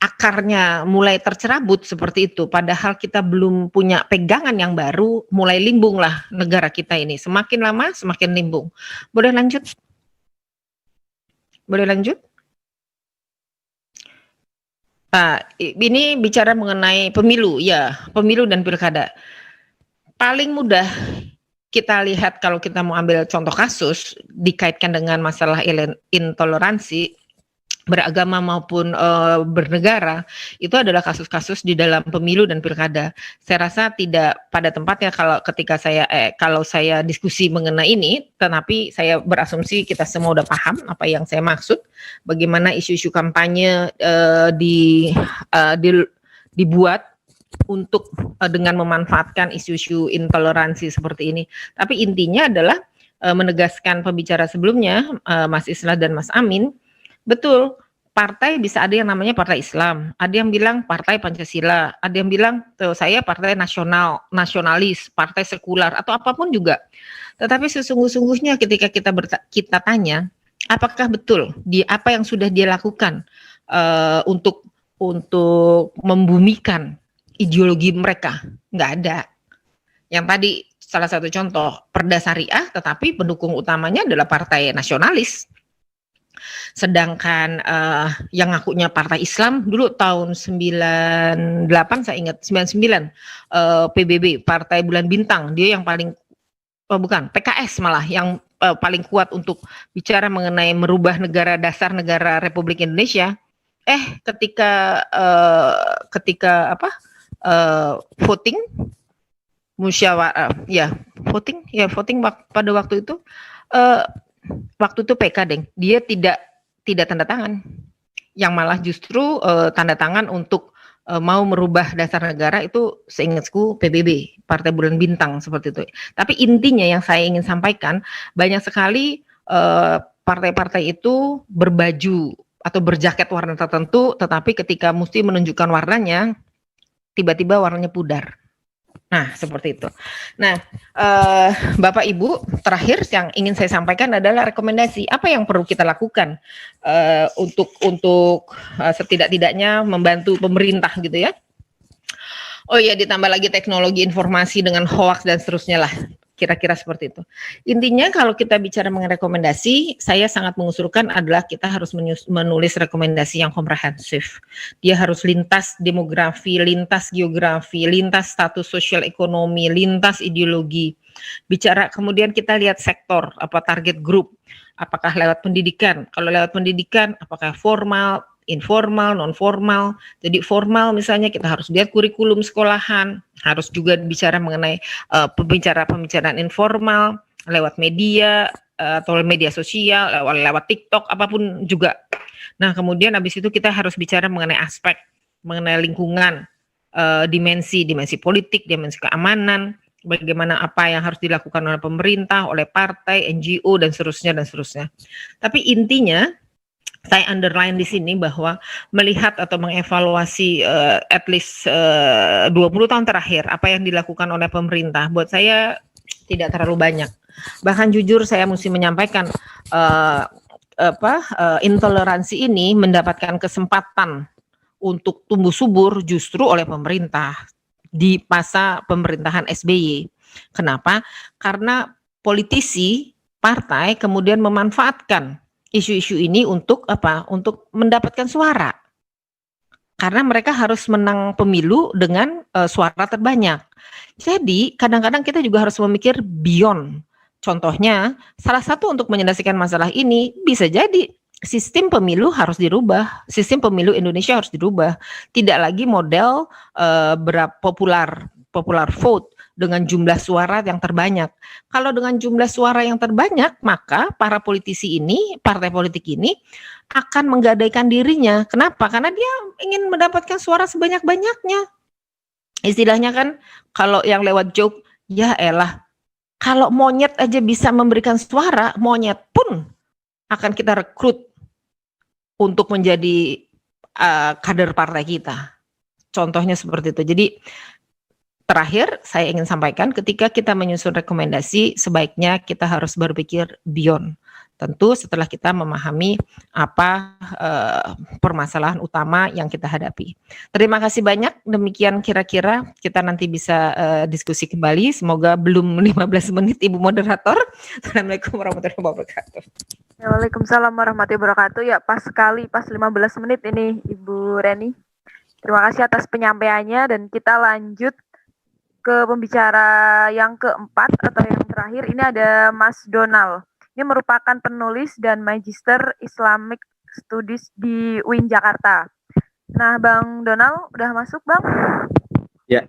akarnya mulai tercerabut seperti itu, padahal kita belum punya pegangan yang baru, mulai limbung lah negara kita ini. Semakin lama semakin limbung. Boleh lanjut? Boleh lanjut? Nah, ini bicara mengenai pemilu, ya, pemilu dan pilkada. Paling mudah kita lihat kalau kita mau ambil contoh kasus dikaitkan dengan masalah intoleransi beragama maupun bernegara, itu adalah kasus-kasus di dalam pemilu dan pilkada. Saya rasa tidak pada tempatnya kalau saya diskusi mengenai ini, tetapi saya berasumsi kita semua udah paham apa yang saya maksud, bagaimana isu-isu kampanye dibuat untuk dengan memanfaatkan isu-isu intoleransi seperti ini. Tapi intinya adalah menegaskan pembicara sebelumnya, Mas Islah dan Mas Amin, betul, partai bisa ada yang namanya partai Islam, ada yang bilang partai Pancasila, ada yang bilang tuh saya partai nasionalis, partai sekular atau apapun juga. Tetapi sesungguhnya ketika kita tanya, apakah betul apa yang sudah dia lakukan untuk membumikan ideologi mereka? Nggak ada. Yang tadi salah satu contoh Perda Syariah, tetapi pendukung utamanya adalah partai nasionalis. Sedangkan yang ngakunya partai Islam dulu tahun 98 saya ingat 99 PBB Partai Bulan Bintang, dia yang paling PKS malah yang paling kuat untuk bicara mengenai merubah dasar negara Republik Indonesia. Ketika voting musyawarah voting pada waktu itu PK dia tidak tanda tangan, yang malah justru tanda tangan untuk mau merubah dasar negara itu seingatku PBB Partai Bulan Bintang seperti itu. Tapi intinya yang saya ingin sampaikan, banyak sekali partai-partai itu berbaju atau berjaket warna tertentu, tetapi ketika mesti menunjukkan warnanya tiba-tiba warnanya pudar. Nah, seperti itu. Nah, Bapak Ibu, terakhir yang ingin saya sampaikan adalah rekomendasi apa yang perlu kita lakukan untuk setidak-tidaknya membantu pemerintah gitu ya. Oh iya, ditambah lagi teknologi informasi dengan hoax dan seterusnya lah. Kira-kira seperti itu. Intinya kalau kita bicara mengenai rekomendasi, saya sangat mengusulkan adalah kita harus menulis rekomendasi yang komprehensif. Dia harus lintas demografi, lintas geografi, lintas status sosial ekonomi, lintas ideologi. Bicara kemudian kita lihat sektor, apa target group, apakah lewat pendidikan. Kalau lewat pendidikan, apakah formal, informal, non formal. Jadi formal misalnya kita harus lihat kurikulum sekolahan, harus juga bicara mengenai pembicaraan informal lewat media atau media sosial, lewat TikTok apapun juga. Nah, kemudian habis itu kita harus bicara mengenai aspek, mengenai lingkungan, dimensi politik, dimensi keamanan, bagaimana apa yang harus dilakukan oleh pemerintah, oleh partai, NGO dan seterusnya. Tapi intinya saya underline di sini bahwa melihat atau mengevaluasi at least 20 tahun terakhir apa yang dilakukan oleh pemerintah buat saya tidak terlalu banyak. Bahkan jujur saya mesti menyampaikan intoleransi ini mendapatkan kesempatan untuk tumbuh subur justru oleh pemerintah di masa pemerintahan SBY. Kenapa? Karena politisi partai kemudian memanfaatkan isu-isu ini untuk apa? Untuk mendapatkan suara. Karena mereka harus menang pemilu dengan suara terbanyak. Jadi kadang-kadang kita juga harus memikir beyond. Contohnya, salah satu untuk menyelesaikan masalah ini bisa jadi sistem pemilu harus dirubah. Sistem pemilu Indonesia harus dirubah. Tidak lagi model popular vote dengan jumlah suara yang terbanyak. Kalau dengan jumlah suara yang terbanyak, maka para politisi ini, partai politik ini akan menggadaikan dirinya. Kenapa? Karena dia ingin mendapatkan suara sebanyak-banyaknya. Istilahnya kan kalau yang lewat joke, ya elah, kalau monyet aja bisa memberikan suara, monyet pun akan kita rekrut untuk menjadi kader partai kita. Contohnya seperti itu. Jadi terakhir, saya ingin sampaikan ketika kita menyusun rekomendasi, sebaiknya kita harus berpikir beyond. Tentu setelah kita memahami apa permasalahan utama yang kita hadapi. Terima kasih banyak, demikian kira-kira kita nanti bisa diskusi kembali. Semoga belum 15 menit Ibu Moderator. Assalamualaikum warahmatullahi wabarakatuh. Waalaikumsalam warahmatullahi wabarakatuh. Ya, pas sekali, pas 15 menit ini Ibu Reni. Terima kasih atas penyampaiannya dan kita lanjut ke pembicara yang keempat atau yang terakhir. Ini ada Mas Donald. Ini merupakan penulis dan Magister Islamic Studies di UIN Jakarta. Nah, Bang Donald udah masuk, Bang? Ya.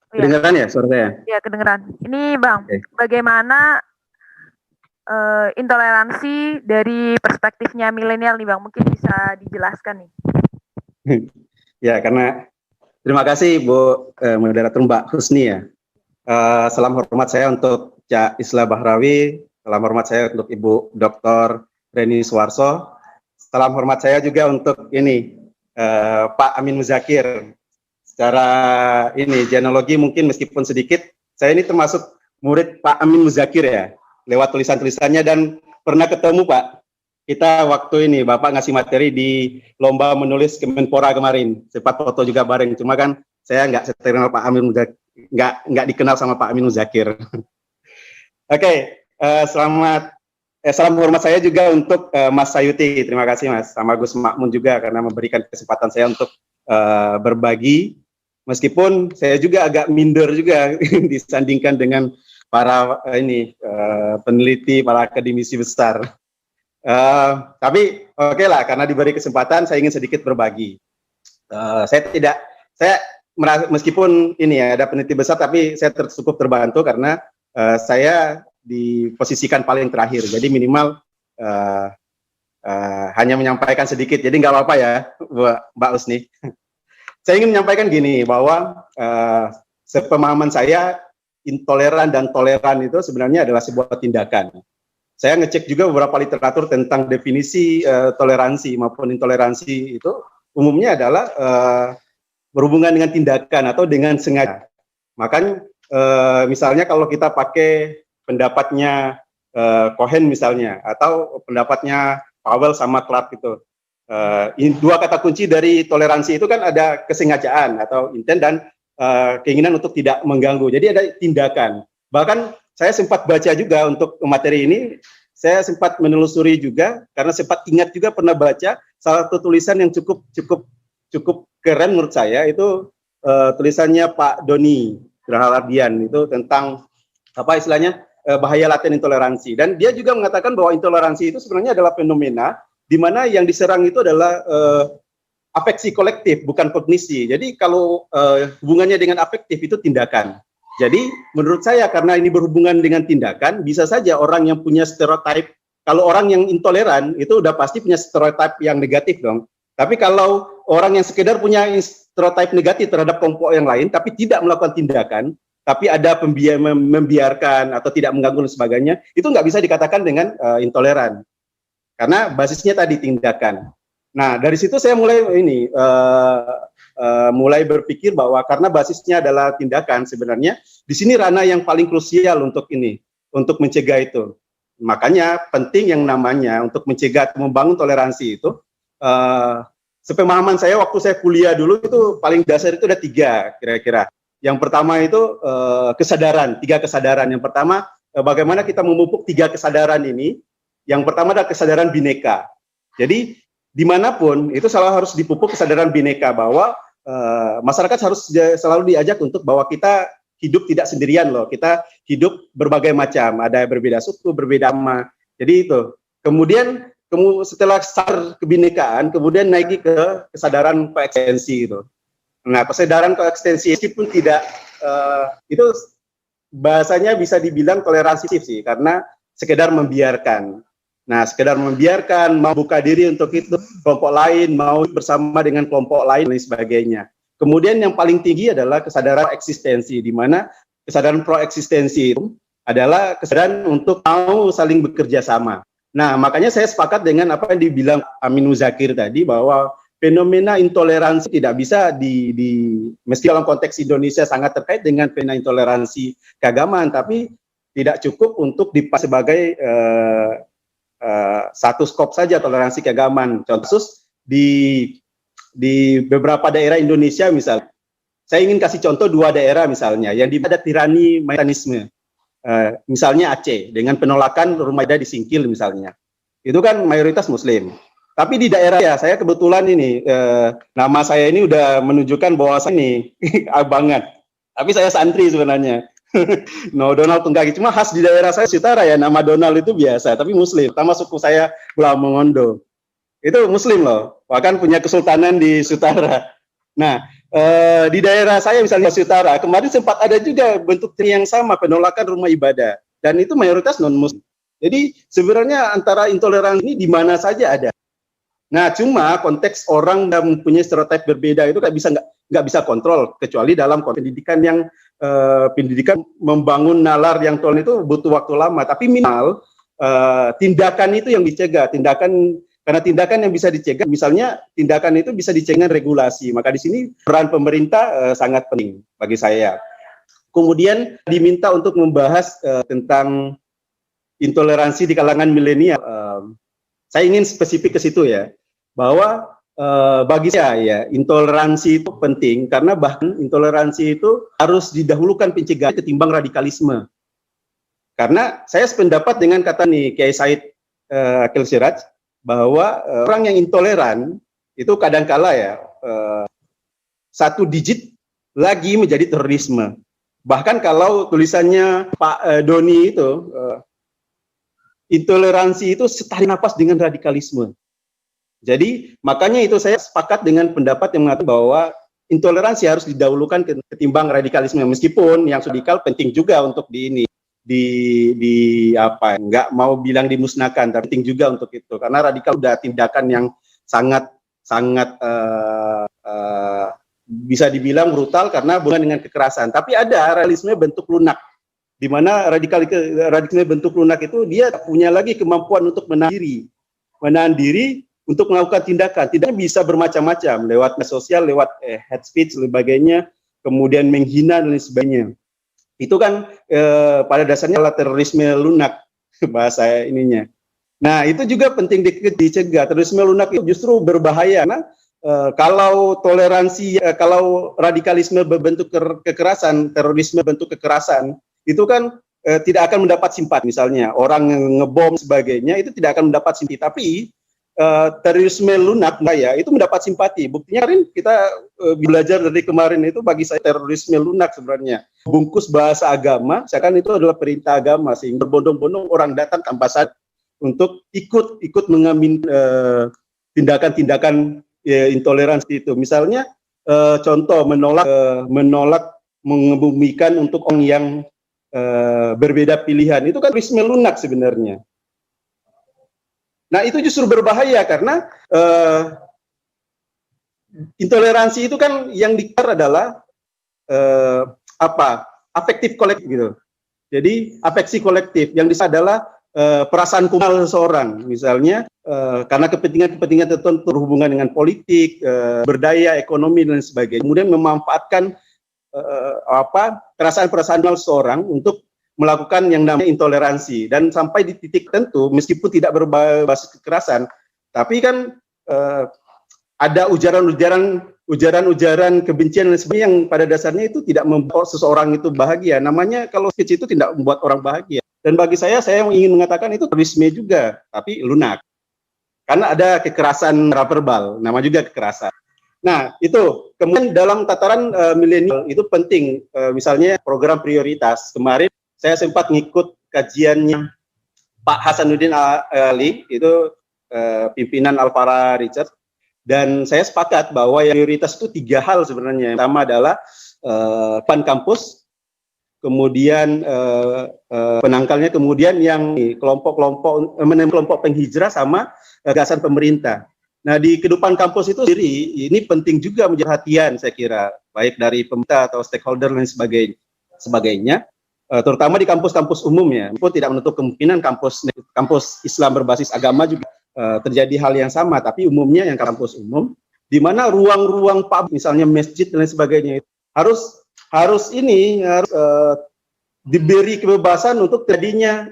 Kedengeran ya suara saya? Ya, kedengeran. Ini Bang, bagaimana intoleransi dari perspektifnya milenial nih Bang? Mungkin bisa dijelaskan nih. Ya, karena terima kasih Bu Moderator Mbak Husni ya. Salam hormat saya untuk Cak Islah Bahrawi, salam hormat saya untuk Ibu Dr. Reni Suwarso, salam hormat saya juga untuk ini Pak Amin Muzakir. Secara ini genealogi mungkin meskipun sedikit, saya ini termasuk murid Pak Amin Muzakir ya, lewat tulisan-tulisannya dan pernah ketemu Pak. Kita waktu ini Bapak ngasih materi di lomba menulis Kemenpora kemarin, sempat foto juga bareng. Cuma kan saya nggak seterkenal Pak Amin Muzakir, nggak dikenal sama Pak Amin Muzakir. Oke, salam hormat saya juga untuk Mas Sayuti. Terima kasih Mas, sama Gus Makmun juga karena memberikan kesempatan saya untuk berbagi. Meskipun saya juga agak minder juga disandingkan dengan para peneliti, para akademisi besar. Tapi oke lah, karena diberi kesempatan saya ingin sedikit berbagi. Saya merasa meskipun ini ya ada peneliti besar, tapi saya cukup terbantu karena saya diposisikan paling terakhir. Jadi minimal hanya menyampaikan sedikit. Jadi nggak apa-apa ya, Mbak Usni. Saya ingin menyampaikan gini bahwa sepemahaman saya intoleran dan toleran itu sebenarnya adalah sebuah tindakan. Saya ngecek juga beberapa literatur tentang definisi toleransi maupun intoleransi itu umumnya adalah berhubungan dengan tindakan atau dengan sengaja. Makanya misalnya kalau kita pakai pendapatnya Cohen misalnya atau pendapatnya Powell sama Clark itu, dua kata kunci dari toleransi itu kan ada kesengajaan atau intent dan keinginan untuk tidak mengganggu. Jadi ada tindakan. Bahkan saya sempat baca juga untuk materi ini, saya sempat menelusuri juga karena sempat ingat juga pernah baca salah satu tulisan yang cukup keren menurut saya itu tulisannya Pak Doni Rahardian itu tentang apa istilahnya bahaya laten intoleransi, dan dia juga mengatakan bahwa intoleransi itu sebenarnya adalah fenomena di mana yang diserang itu adalah afeksi kolektif bukan kognisi. Jadi kalau hubungannya dengan afektif itu tindakan. Jadi menurut saya karena ini berhubungan dengan tindakan, bisa saja orang yang punya stereotip, kalau orang yang intoleran itu udah pasti punya stereotip yang negatif dong. Tapi kalau orang yang sekedar punya stereotip negatif terhadap kelompok yang lain tapi tidak melakukan tindakan, tapi ada membiarkan atau tidak mengganggu dan sebagainya, itu nggak bisa dikatakan dengan intoleran. Karena basisnya tadi tindakan. Nah, dari situ saya mulai mulai berpikir bahwa karena basisnya adalah tindakan, sebenarnya di sini ranah yang paling krusial untuk mencegah itu. Makanya penting yang namanya untuk mencegah atau membangun toleransi itu, sepemahaman saya waktu saya kuliah dulu itu paling dasar itu ada 3 kira-kira. Yang pertama itu kesadaran, 3 kesadaran. Yang pertama bagaimana kita memupuk 3 kesadaran ini. Yang pertama adalah kesadaran bineka. Jadi dimanapun itu selalu harus dipupuk kesadaran bineka bahwa masyarakat harus selalu diajak untuk bahwa kita hidup tidak sendirian loh. Kita hidup berbagai macam, ada berbeda suku, berbeda agama. Jadi itu. Kemudian setelah sadar kebinekaan, kemudian naik ke kesadaran koeksistensi itu. Nah, kesadaran koeksistensi meskipun tidak itu bahasanya bisa dibilang toleransi sih, karena sekedar membiarkan. Nah, sekedar membiarkan, mau buka diri untuk itu, kelompok lain, mau bersama dengan kelompok lain, dan sebagainya. Kemudian yang paling tinggi adalah kesadaran eksistensi, di mana kesadaran proeksistensi itu adalah kesadaran untuk mau saling bekerja sama. Nah, makanya saya sepakat dengan apa yang dibilang Amin Muzakir tadi, bahwa fenomena intoleransi tidak bisa meski dalam konteks Indonesia sangat terkait dengan fenomena intoleransi keagamaan, tapi tidak cukup untuk dipakai sebagai satu skop saja toleransi keagamaan. Contoh di beberapa daerah Indonesia misalnya, saya ingin kasih contoh 2 daerah misalnya yang ada tirani mayoritasme, misalnya Aceh dengan penolakan rumah ibadah di Singkil misalnya, itu kan mayoritas Muslim. Tapi di daerah saya kebetulan ini nama saya ini udah menunjukkan bahwa saya ini banget, tapi saya santri sebenarnya. No Donald Tunggaki, cuma khas di daerah saya Sutara ya, nama Donald itu biasa, tapi Muslim. Pertama suku saya Pulau Mongondo, itu Muslim loh, bahkan punya kesultanan di Sutara. Nah, di daerah saya misalnya Sutara, kemarin sempat ada juga bentuk yang sama, penolakan rumah ibadah, dan itu mayoritas non-Muslim. Jadi sebenarnya antara intoleransi ini di mana saja ada. Nah, cuma konteks orang yang mempunyai stereotip berbeda itu nggak bisa kontrol, kecuali dalam pendidikan yang pendidikan membangun nalar yang toleran itu butuh waktu lama, tapi minimal tindakan itu yang dicegah, karena tindakan yang bisa dicegah, misalnya tindakan itu bisa dicegah dengan regulasi, maka di sini peran pemerintah sangat penting bagi saya. Kemudian diminta untuk membahas tentang intoleransi di kalangan milenial. Saya ingin spesifik ke situ ya, bahwa bagi saya ya intoleransi itu penting karena bahkan intoleransi itu harus didahulukan pencegahan ketimbang radikalisme. Karena saya sependapat dengan kata Kiai Said Akil Siraj bahwa orang yang intoleran itu kadangkala ya 1 digit lagi menjadi terorisme. Bahkan kalau tulisannya Pak Doni itu intoleransi itu setarik napas dengan radikalisme. Jadi makanya itu saya sepakat dengan pendapat yang mengatakan bahwa intoleransi harus didahulukan ketimbang radikalisme, meskipun yang radikal penting juga untuk nggak mau bilang dimusnahkan, tapi penting juga untuk itu karena radikal udah tindakan yang sangat bisa dibilang brutal karena bukan dengan kekerasan, tapi ada radikalisme bentuk lunak, di mana radikalisme bentuk lunak itu dia punya lagi kemampuan untuk menahan diri untuk melakukan tindakan. Tidaknya bisa bermacam-macam, lewat media sosial, lewat hate speech, dan sebagainya, kemudian menghina dan sebagainya. Itu kan pada dasarnya adalah terorisme lunak bahasa ininya. Nah, itu juga penting dicegah. Terorisme lunak itu justru berbahaya karena kalau toleransi, kalau radikalisme berbentuk kekerasan, terorisme bentuk kekerasan, itu kan tidak akan mendapat simpati. Misalnya orang ngebom sebagainya itu tidak akan mendapat simpati, tapi terorisme lunak ya itu mendapat simpati. Buktinya kemarin kita belajar dari kemarin itu, bagi saya terorisme lunak sebenarnya bungkus bahasa agama, seakan itu adalah perintah agama, sehingga berbondong-bondong orang datang tanpa sadar untuk ikut mengambil tindakan-tindakan intoleransi itu. Misalnya contoh menolak mengebumikan untuk orang yang berbeda pilihan, itu kan terorisme lunak sebenarnya. Nah, itu justru berbahaya karena intoleransi itu kan yang dikira adalah afektif kolektif gitu. Jadi afeksi kolektif yang disana adalah perasaan kumal seseorang, misalnya karena kepentingan tertentu berhubungan dengan politik, berdaya, ekonomi dan sebagainya. Kemudian memanfaatkan perasaan-perasaan seseorang untuk melakukan yang namanya intoleransi, dan sampai di titik tertentu meskipun tidak berbasis kekerasan, tapi kan ada ujaran-ujaran kebencian dan sebagainya yang pada dasarnya itu tidak membuat seseorang itu bahagia. Namanya kalau speech itu tidak membuat orang bahagia. Dan bagi saya ingin mengatakan itu terorisme juga, tapi lunak. Karena ada kekerasan verbal, nama juga kekerasan. Nah, itu. Kemudian dalam tataran milenial itu penting, misalnya program prioritas. Kemarin saya sempat ngikut kajiannya Pak Hasanuddin Ali, itu pimpinan Alfara Research, dan saya sepakat bahwa yang prioritas itu 3 hal sebenarnya. Yang pertama adalah pan kampus, kemudian penangkalnya, kemudian yang kelompok penghijrah sama gagasan pemerintah. Nah, di kehidupan kampus itu sendiri ini penting juga menjadi perhatian, saya kira, baik dari pemerintah atau stakeholder dan sebagainya. Terutama di kampus-kampus umum ya, pun tidak menutup kemungkinan kampus Islam berbasis agama juga terjadi hal yang sama, tapi umumnya yang kampus umum, di mana ruang-ruang publik, misalnya masjid dan lain sebagainya, itu harus diberi kebebasan untuk terjadinya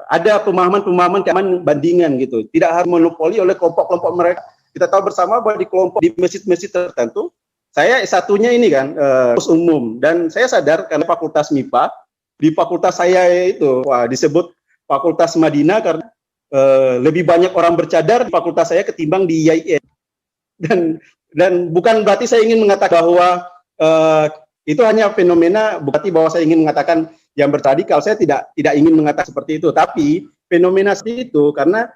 ada pemahaman keamanan bandingan gitu, tidak harus monopoli oleh kelompok-kelompok mereka. Kita tahu bersama bahwa di masjid-masjid tertentu, saya S1-nya ini kan kampus umum, dan saya sadar karena fakultas MIPA, di fakultas saya itu disebut fakultas Madinah karena lebih banyak orang bercadar di fakultas saya ketimbang di IAIN. Dan bukan berarti saya ingin mengatakan bahwa itu hanya fenomena, berarti bahwa saya ingin mengatakan yang berradikal. Saya tidak ingin mengatakan seperti itu, tapi fenomena seperti itu karena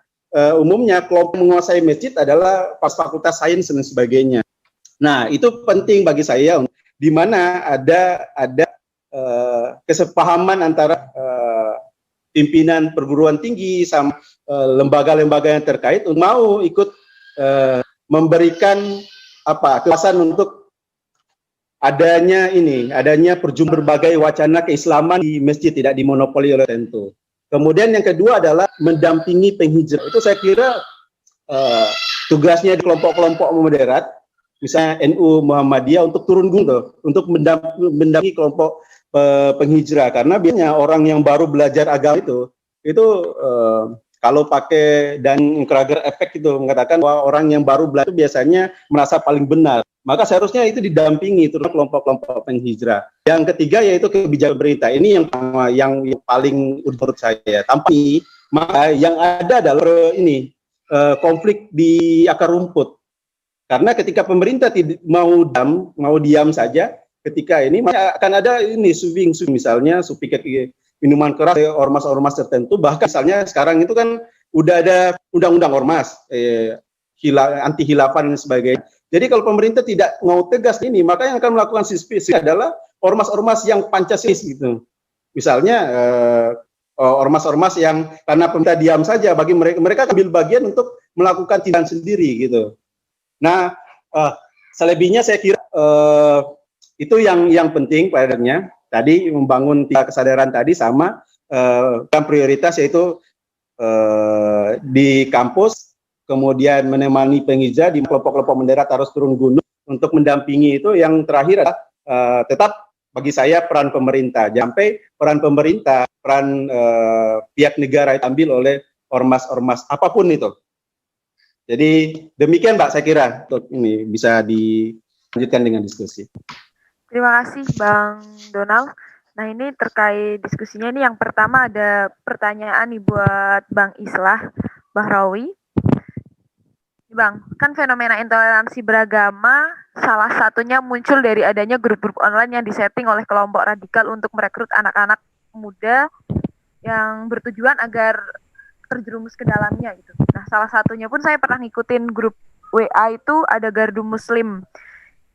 umumnya kelompok menguasai masjid adalah fakultas sains dan sebagainya. Nah, itu penting bagi saya, di mana ada kesepahaman antara pimpinan perguruan tinggi sama lembaga-lembaga yang terkait mau ikut memberikan kelepasan untuk adanya perjumpaan berbagai wacana keislaman di masjid, tidak dimonopoli oleh tertentu. Kemudian yang kedua adalah mendampingi penghijrah. Itu saya kira tugasnya di kelompok-kelompok moderat, misalnya NU Muhammadiyah, untuk turun gunung, untuk mendampingi kelompok penghijrah, karena biasanya orang yang baru belajar agama itu kalau pakai dan Krager effect itu mengatakan bahwa orang yang baru belajar itu biasanya merasa paling benar, maka seharusnya itu didampingi terutama kelompok-kelompok penghijrah. Yang ketiga yaitu kebijakan pemerintah. Ini yang paling menurut saya. Tanpa ini, maka yang ada adalah konflik di akar rumput. Karena ketika pemerintah mau diam saja, ketika ini akan ada swing misalnya minuman keras ormas-ormas tertentu, bahkan misalnya sekarang itu kan udah ada undang-undang ormas, anti khilafah dan sebagainya. Jadi kalau pemerintah tidak mau tegas ini, maka yang akan melakukan sispi adalah ormas-ormas yang Pancasilis gitu. Misalnya ormas-ormas yang karena pemerintah diam saja, bagi mereka ambil bagian untuk melakukan tindakan sendiri gitu. Nah, selebihnya saya kira itu yang penting padanya. Tadi membangun kesadaran tadi sama yang prioritas yaitu di kampus, kemudian menemani penghijrah di kelompok-kelompok mendarat harus turun gunung untuk mendampingi itu. Yang terakhir adalah tetap bagi saya peran pemerintah. Sampai peran pemerintah, peran pihak negara diambil oleh ormas-ormas apapun itu. Jadi demikian Mbak, saya kira untuk ini bisa dilanjutkan dengan diskusi. Terima kasih Bang Donald. Nah ini terkait diskusinya ini yang pertama ada pertanyaan nih buat Bang Islah Bahrawi. Bang, kan fenomena intoleransi beragama salah satunya muncul dari adanya grup-grup online yang disetting oleh kelompok radikal untuk merekrut anak-anak muda yang bertujuan agar terjerumus ke dalamnya gitu. Nah, salah satunya pun saya pernah ngikutin grup WA itu ada Gardu Muslim.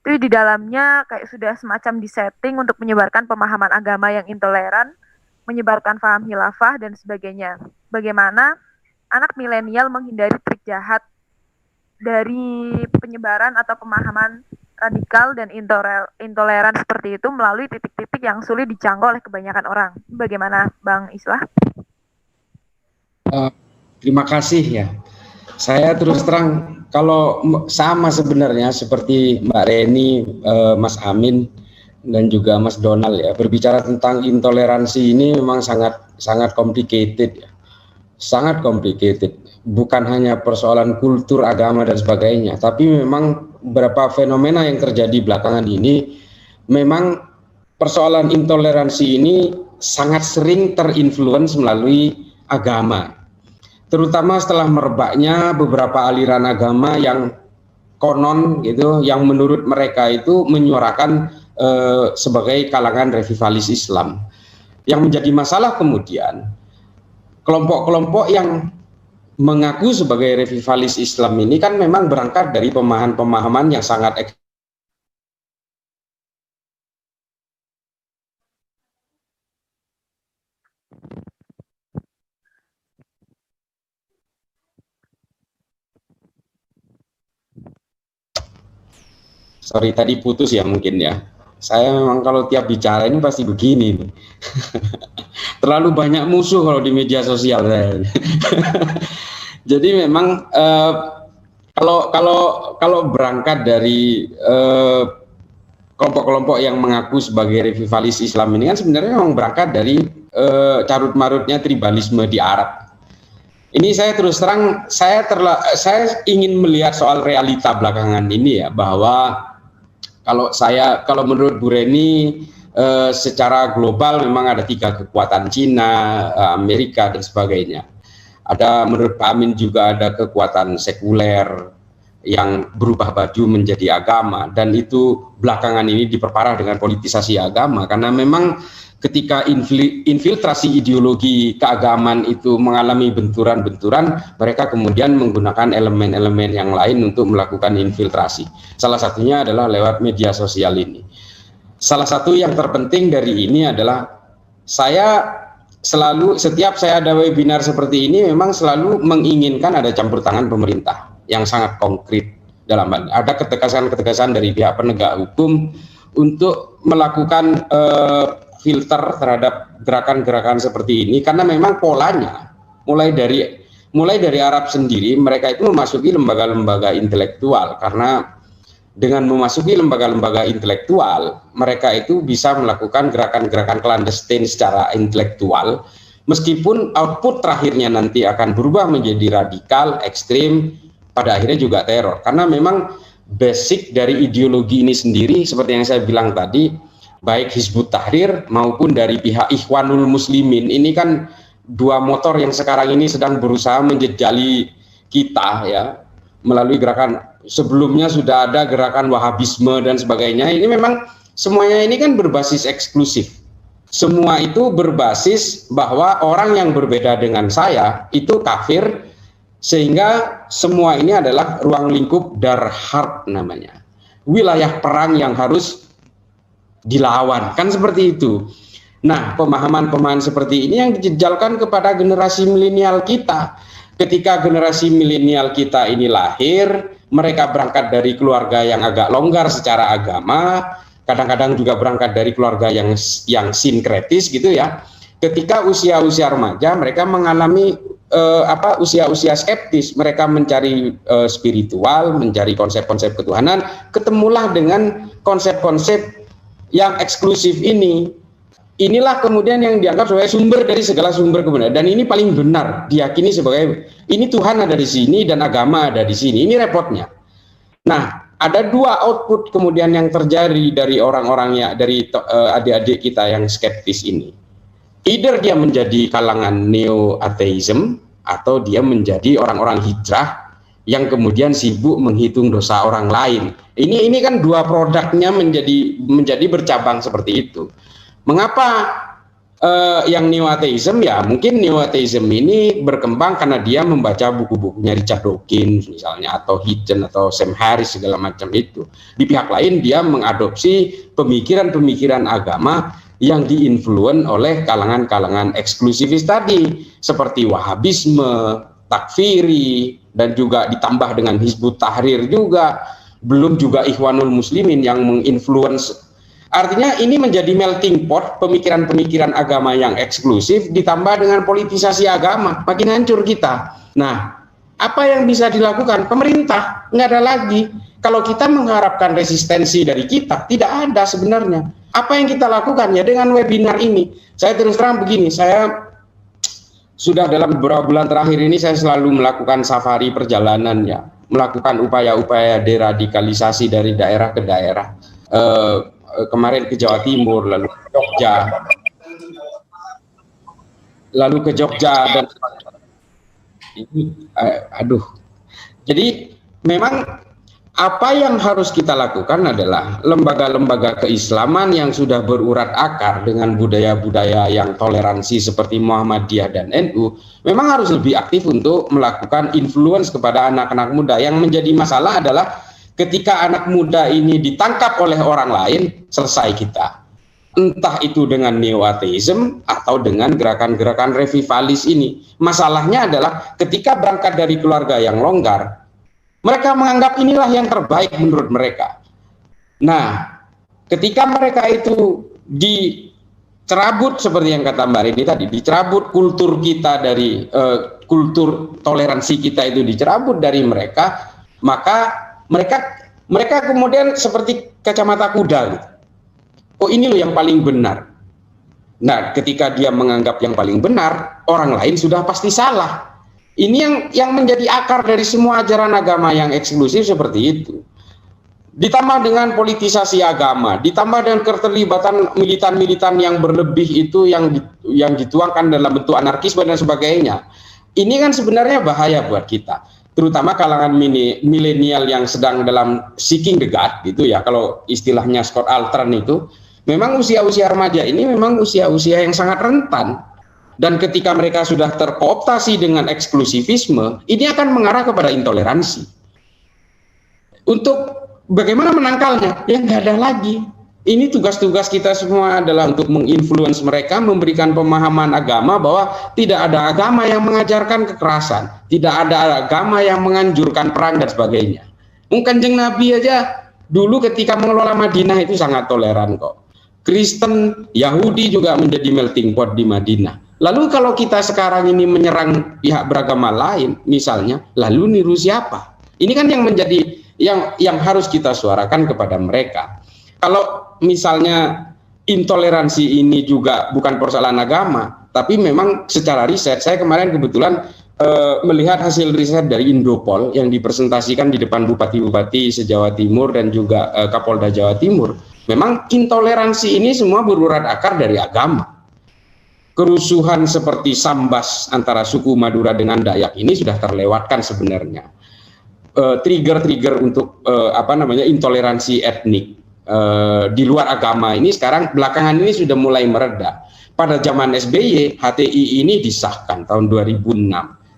Itu di dalamnya kayak sudah semacam disetting untuk menyebarkan pemahaman agama yang intoleran, menyebarkan paham khilafah dan sebagainya. Bagaimana anak milenial menghindari trik jahat dari penyebaran atau pemahaman radikal dan intoleran seperti itu melalui titik-titik yang sulit dijangkau oleh kebanyakan orang. Bagaimana Bang Islah? Terima kasih ya. Saya terus terang kalau sama sebenarnya seperti Mbak Reni, Mas Amin dan juga Mas Donald ya, berbicara tentang intoleransi ini memang sangat complicated ya. Sangat complicated. Bukan hanya persoalan kultur, agama dan sebagainya, tapi memang beberapa fenomena yang terjadi belakangan ini memang persoalan intoleransi ini sangat sering terinfluence melalui agama. Terutama setelah merebaknya beberapa aliran agama yang konon gitu, yang menurut mereka itu menyuarakan sebagai kalangan revivalis Islam. Yang menjadi masalah kemudian kelompok-kelompok yang mengaku sebagai revivalis Islam ini kan memang berangkat dari pemahaman-pemahaman yang sangat sorry tadi putus ya mungkin ya. Saya memang kalau tiap bicara ini pasti begini nih. Terlalu banyak musuh kalau di media sosial saya. Jadi memang kalau berangkat dari kelompok-kelompok yang mengaku sebagai revivalis Islam ini kan sebenarnya memang berangkat dari carut marutnya tribalisme di Arab. Ini saya terus terang saya ingin melihat soal realita belakangan ini ya, bahwa kalau menurut Bu Reni secara global memang ada 3 kekuatan, Cina, Amerika dan sebagainya. Ada menurut Pak Amin juga ada kekuatan sekuler yang berubah baju menjadi agama, dan itu belakangan ini diperparah dengan politisasi agama, karena memang ketika infiltrasi ideologi keagamaan itu mengalami benturan-benturan, mereka kemudian menggunakan elemen-elemen yang lain untuk melakukan infiltrasi. Salah satunya adalah lewat media sosial ini. Salah satu yang terpenting dari ini adalah setiap saya ada webinar seperti ini memang selalu menginginkan ada campur tangan pemerintah yang sangat konkret dalam hal ini. Ada ketegasan-ketegasan dari pihak penegak hukum untuk melakukan filter terhadap gerakan-gerakan seperti ini, karena memang polanya mulai dari Arab sendiri, mereka itu memasuki lembaga-lembaga intelektual, karena dengan memasuki lembaga-lembaga intelektual, mereka itu bisa melakukan gerakan-gerakan clandestine secara intelektual, meskipun output terakhirnya nanti akan berubah menjadi radikal, ekstrim, pada akhirnya juga teror. Karena memang basic dari ideologi ini sendiri, seperti yang saya bilang tadi, baik Hizbut Tahrir maupun dari pihak Ikhwanul Muslimin, ini kan 2 motor yang sekarang ini sedang berusaha menjejali kita ya, melalui gerakan sebelumnya sudah ada gerakan Wahabisme dan sebagainya. Ini memang semuanya ini kan berbasis eksklusif. Semua itu berbasis bahwa orang yang berbeda dengan saya itu kafir, sehingga semua ini adalah ruang lingkup dar harb namanya. Wilayah perang yang harus dilawan, kan seperti itu. Nah, pemahaman-pemahaman seperti ini yang dijejalkan kepada generasi milenial kita. Ketika generasi milenial kita ini lahir, mereka berangkat dari keluarga yang agak longgar secara agama, kadang-kadang juga berangkat dari keluarga yang sinkretis gitu ya. Ketika usia-usia remaja, mereka mengalami usia-usia skeptis, mereka mencari spiritual, mencari konsep-konsep ketuhanan, ketemulah dengan konsep-konsep yang eksklusif ini. Inilah kemudian yang dianggap sebagai sumber dari segala sumber kebenaran, dan ini paling benar diyakini sebagai ini Tuhan ada di sini dan agama ada di sini. Ini repotnya. Nah, ada dua output kemudian yang terjadi dari orang-orangnya, dari adik-adik kita yang skeptis ini. Either dia menjadi kalangan neo-atheism atau dia menjadi orang-orang hijrah yang kemudian sibuk menghitung dosa orang lain. Ini kan dua produknya menjadi bercabang seperti itu. Mengapa yang neo-atheism? Ya mungkin neo-atheism ini berkembang karena dia membaca buku-bukunya Richard Dawkins misalnya, atau Hitchens atau Sam Harris segala macam itu. Di pihak lain dia mengadopsi pemikiran-pemikiran agama yang diinfluen oleh kalangan-kalangan eksklusivis tadi, seperti Wahabisme, Takfiri, dan juga ditambah dengan Hizbut Tahrir juga, belum juga Ikhwanul Muslimin yang menginfluence. Artinya ini menjadi melting pot pemikiran-pemikiran agama yang eksklusif ditambah dengan politisasi agama, makin hancur kita. Nah, apa yang bisa dilakukan? Pemerintah, nggak ada lagi. Kalau kita mengharapkan resistensi dari kita, tidak ada sebenarnya. Apa yang kita lakukan ya dengan webinar ini? Saya terus terang begini, saya sudah dalam beberapa bulan terakhir ini saya selalu melakukan safari perjalanan ya, melakukan upaya-upaya deradikalisasi dari daerah ke daerah. Kemarin ke Jawa Timur, lalu ke Jogja, dan ini, Jadi memang apa yang harus kita lakukan adalah lembaga-lembaga keislaman yang sudah berurat akar dengan budaya-budaya yang toleransi seperti Muhammadiyah dan NU memang harus lebih aktif untuk melakukan influence kepada anak-anak muda. Yang menjadi masalah adalah ketika anak muda ini ditangkap oleh orang lain, selesai kita. Entah itu dengan neo-atheism atau dengan gerakan-gerakan revivalis ini. Masalahnya adalah ketika berangkat dari keluarga yang longgar, mereka menganggap inilah yang terbaik menurut mereka. Nah, ketika mereka itu dicerabut seperti yang kata Mbak Rini tadi, dicerabut kultur kita dari kultur toleransi kita itu dicerabut dari mereka, maka mereka kemudian seperti kacamata kuda gitu. Oh ini loh yang paling benar. Nah, ketika dia menganggap yang paling benar, orang lain sudah pasti salah. Ini yang menjadi akar dari semua ajaran agama yang eksklusif seperti itu. Ditambah dengan politisasi agama, ditambah dengan keterlibatan militan-militan yang berlebih itu yang dituangkan dalam bentuk anarkisme dan sebagainya. Ini kan sebenarnya bahaya buat kita, terutama kalangan milenial yang sedang dalam seeking the God gitu ya. Kalau istilahnya Scott Altran itu, memang usia-usia remaja ini memang usia-usia yang sangat rentan. Dan ketika mereka sudah terkooptasi dengan eksklusivisme, ini akan mengarah kepada intoleransi. Untuk bagaimana menangkalnya? Ya nggak ada lagi. Ini tugas-tugas kita semua adalah untuk menginfluence mereka, memberikan pemahaman agama bahwa tidak ada agama yang mengajarkan kekerasan, tidak ada agama yang menganjurkan perang dan sebagainya. Kanjeng Nabi aja dulu ketika mengelola Madinah itu sangat toleran kok. Kristen, Yahudi juga menjadi melting pot di Madinah. Lalu kalau kita sekarang ini menyerang pihak beragama lain, misalnya, lalu niru siapa? Ini kan yang menjadi yang harus kita suarakan kepada mereka. Kalau misalnya intoleransi ini juga bukan persoalan agama, tapi memang secara riset, saya kemarin kebetulan melihat hasil riset dari Indopol yang dipresentasikan di depan bupati-bupati se-Jawa Timur dan juga Kapolda Jawa Timur. Memang intoleransi ini semua berurat akar dari agama. Kerusuhan seperti Sambas antara suku Madura dengan Dayak ini sudah terlewatkan sebenarnya. Trigger-trigger untuk intoleransi etnik di luar agama ini sekarang belakangan ini sudah mulai mereda. Pada zaman SBY, HTI ini disahkan tahun 2006.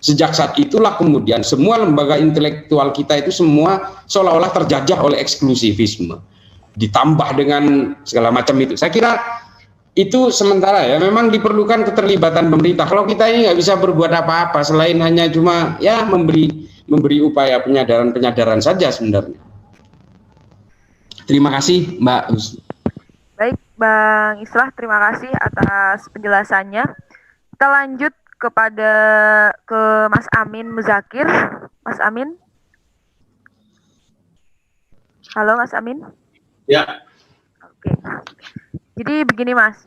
Sejak saat itulah kemudian semua lembaga intelektual kita itu semua seolah-olah terjajah oleh eksklusivisme. Ditambah dengan segala macam itu. Saya kira itu sementara ya, memang diperlukan keterlibatan pemerintah. Kalau kita ini nggak bisa berbuat apa-apa selain hanya cuma ya memberi upaya penyadaran saja sebenarnya. Terima kasih Mbak. Baik Bang Islah, terima kasih atas penjelasannya. Kita lanjut ke Mas Amin Muzakir. Mas Amin. Halo Mas Amin. Ya. Oke. Jadi begini Mas,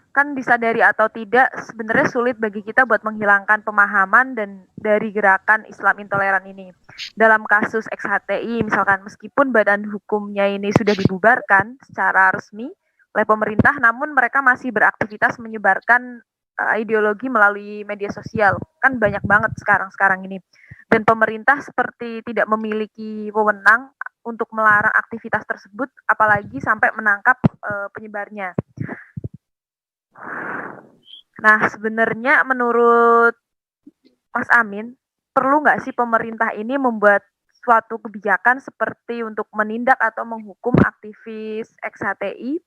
kan disadari atau tidak sebenarnya sulit bagi kita buat menghilangkan pemahaman dan dari gerakan Islam intoleran ini. Dalam kasus XHTI misalkan, meskipun badan hukumnya ini sudah dibubarkan secara resmi oleh pemerintah, namun mereka masih beraktivitas menyebarkan ideologi melalui media sosial. Kan banyak banget sekarang ini. Dan pemerintah seperti tidak memiliki wewenang untuk melarang aktivitas tersebut, apalagi sampai menangkap penyebarnya. Nah, sebenarnya menurut Mas Amin, perlu nggak sih pemerintah ini membuat suatu kebijakan seperti untuk menindak atau menghukum aktivis XHTI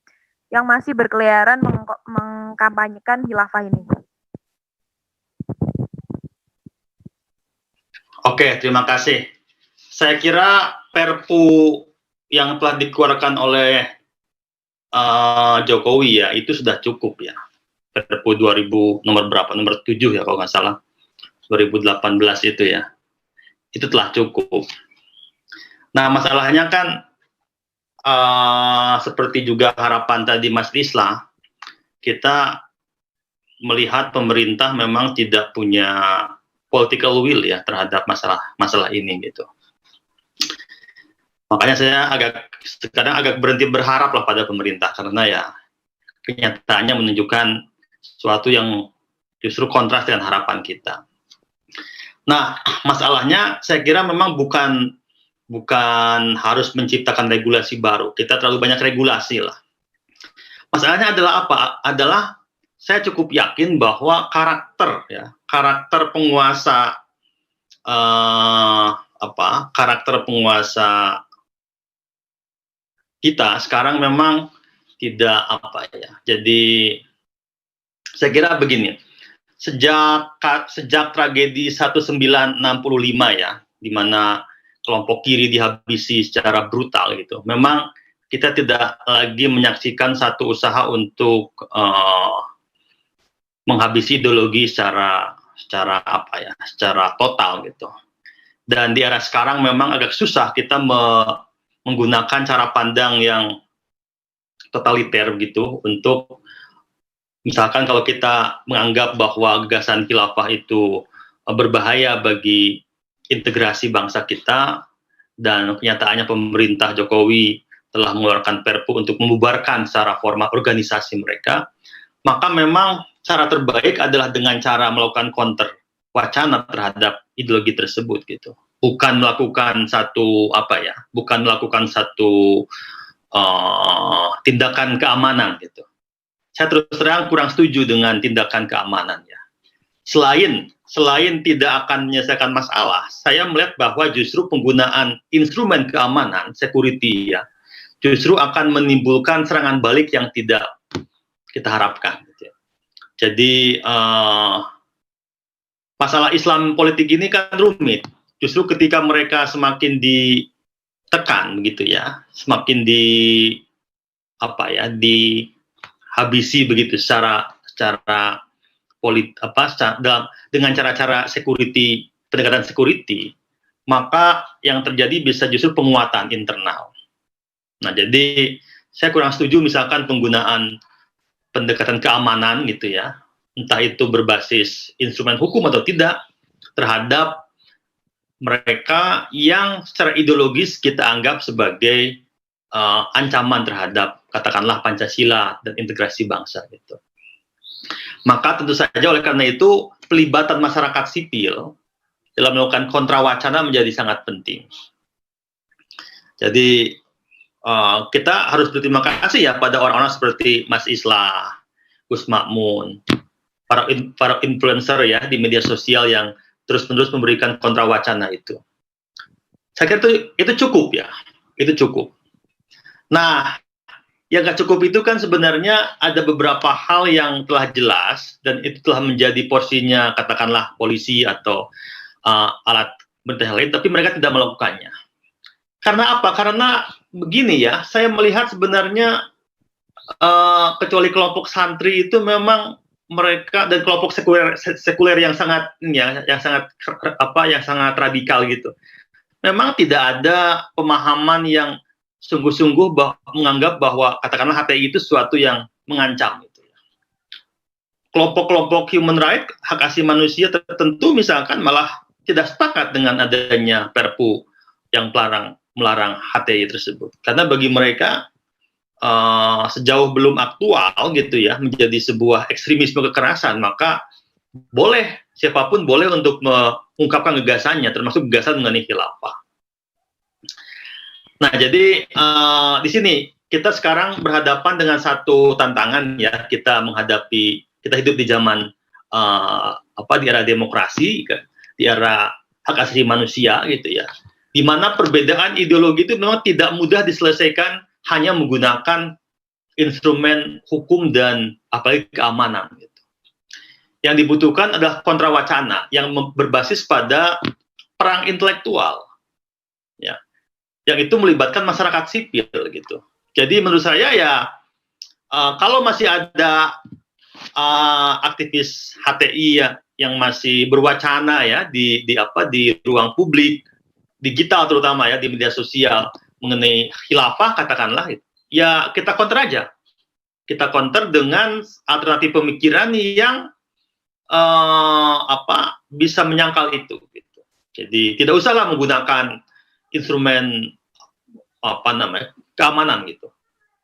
yang masih berkeliaran mengkampanyekan khilafah ini? Oke, terima kasih. Saya kira Perpu yang telah dikeluarkan oleh Jokowi ya, itu sudah cukup ya. Perpu 2000 nomor berapa? Nomor 7 ya kalau nggak salah. 2018 itu ya. Itu telah cukup. Nah, masalahnya kan seperti juga harapan tadi Mas Islah, kita melihat pemerintah memang tidak punya political will ya terhadap masalah ini gitu. Makanya saya kadang agak berhenti berharap lah pada pemerintah, karena ya kenyataannya menunjukkan sesuatu yang justru kontras dengan harapan kita. Nah, masalahnya saya kira memang bukan harus menciptakan regulasi baru. Kita terlalu banyak regulasi lah. Masalahnya adalah apa? Adalah saya cukup yakin bahwa karakter penguasa karakter penguasa kita sekarang memang tidak Jadi saya kira begini, sejak tragedi 1965 ya, di mana kelompok kiri dihabisi secara brutal gitu, memang kita tidak lagi menyaksikan satu usaha untuk menghabisi ideologi secara total gitu. Dan di era sekarang memang agak susah kita menggunakan cara pandang yang totaliter gitu untuk, misalkan kalau kita menganggap bahwa gagasan khilafah itu berbahaya bagi integrasi bangsa kita, dan kenyataannya pemerintah Jokowi telah mengeluarkan Perpu untuk membubarkan secara formal organisasi mereka, maka memang cara terbaik adalah dengan cara melakukan counter wacana terhadap ideologi tersebut gitu. Bukan melakukan satu tindakan keamanan gitu. Saya terus terang kurang setuju dengan tindakan keamanan ya. Selain tidak akan menyelesaikan masalah, saya melihat bahwa justru penggunaan instrumen keamanan, security ya, justru akan menimbulkan serangan balik yang tidak kita harapkan. Gitu ya. Jadi masalah Islam politik ini kan rumit. Justru ketika mereka semakin ditekan gitu ya, semakin dihabisi begitu dengan cara-cara pendekatan security, maka yang terjadi bisa justru penguatan internal. Nah, jadi saya kurang setuju misalkan penggunaan pendekatan keamanan gitu ya, entah itu berbasis instrumen hukum atau tidak, terhadap mereka yang secara ideologis kita anggap sebagai ancaman terhadap katakanlah Pancasila dan integrasi bangsa gitu. Maka tentu saja oleh karena itu pelibatan masyarakat sipil dalam melakukan kontra wacana menjadi sangat penting. Jadi kita harus berterima kasih ya pada orang-orang seperti Mas Islah, Gus Makmun, para influencer ya di media sosial yang terus-menerus memberikan kontra wacana itu. Saya kira itu cukup ya, itu cukup. Nah, yang gak cukup itu kan sebenarnya ada beberapa hal yang telah jelas dan itu telah menjadi porsinya katakanlah polisi atau alat pemerintah lain, tapi mereka tidak melakukannya. Karena apa? Karena begini ya, saya melihat sebenarnya kecuali kelompok santri itu memang mereka dan kelompok sekuler yang sangat radikal gitu. Memang tidak ada pemahaman yang sungguh-sungguh menganggap bahwa katakanlah HTI itu sesuatu yang mengancam gitu ya. kelompok-kelompok human right, hak asasi manusia tertentu misalkan malah tidak sepakat dengan adanya Perpu yang melarang HTI tersebut. Karena bagi mereka sejauh belum aktual gitu ya menjadi sebuah ekstremisme kekerasan, maka boleh siapapun boleh untuk mengungkapkan gagasannya, termasuk gagasan mengenai khilafah. Nah, jadi di sini kita sekarang berhadapan dengan satu tantangan ya, kita hidup di zaman di era demokrasi, di era hak asasi manusia gitu ya, di mana perbedaan ideologi itu memang tidak mudah diselesaikan hanya menggunakan instrumen hukum dan apalagi keamanan gitu. Yang dibutuhkan adalah kontrawacana yang berbasis pada perang intelektual ya, yang itu melibatkan masyarakat sipil gitu. Jadi menurut saya ya kalau masih ada aktivis HTI ya yang masih berwacana ya di ruang publik digital terutama ya di media sosial mengenai khilafah katakanlah ya kita counter aja. Kita counter dengan alternatif pemikiran yang bisa menyangkal itu gitu. Jadi tidak usahlah menggunakan instrumen keamanan gitu.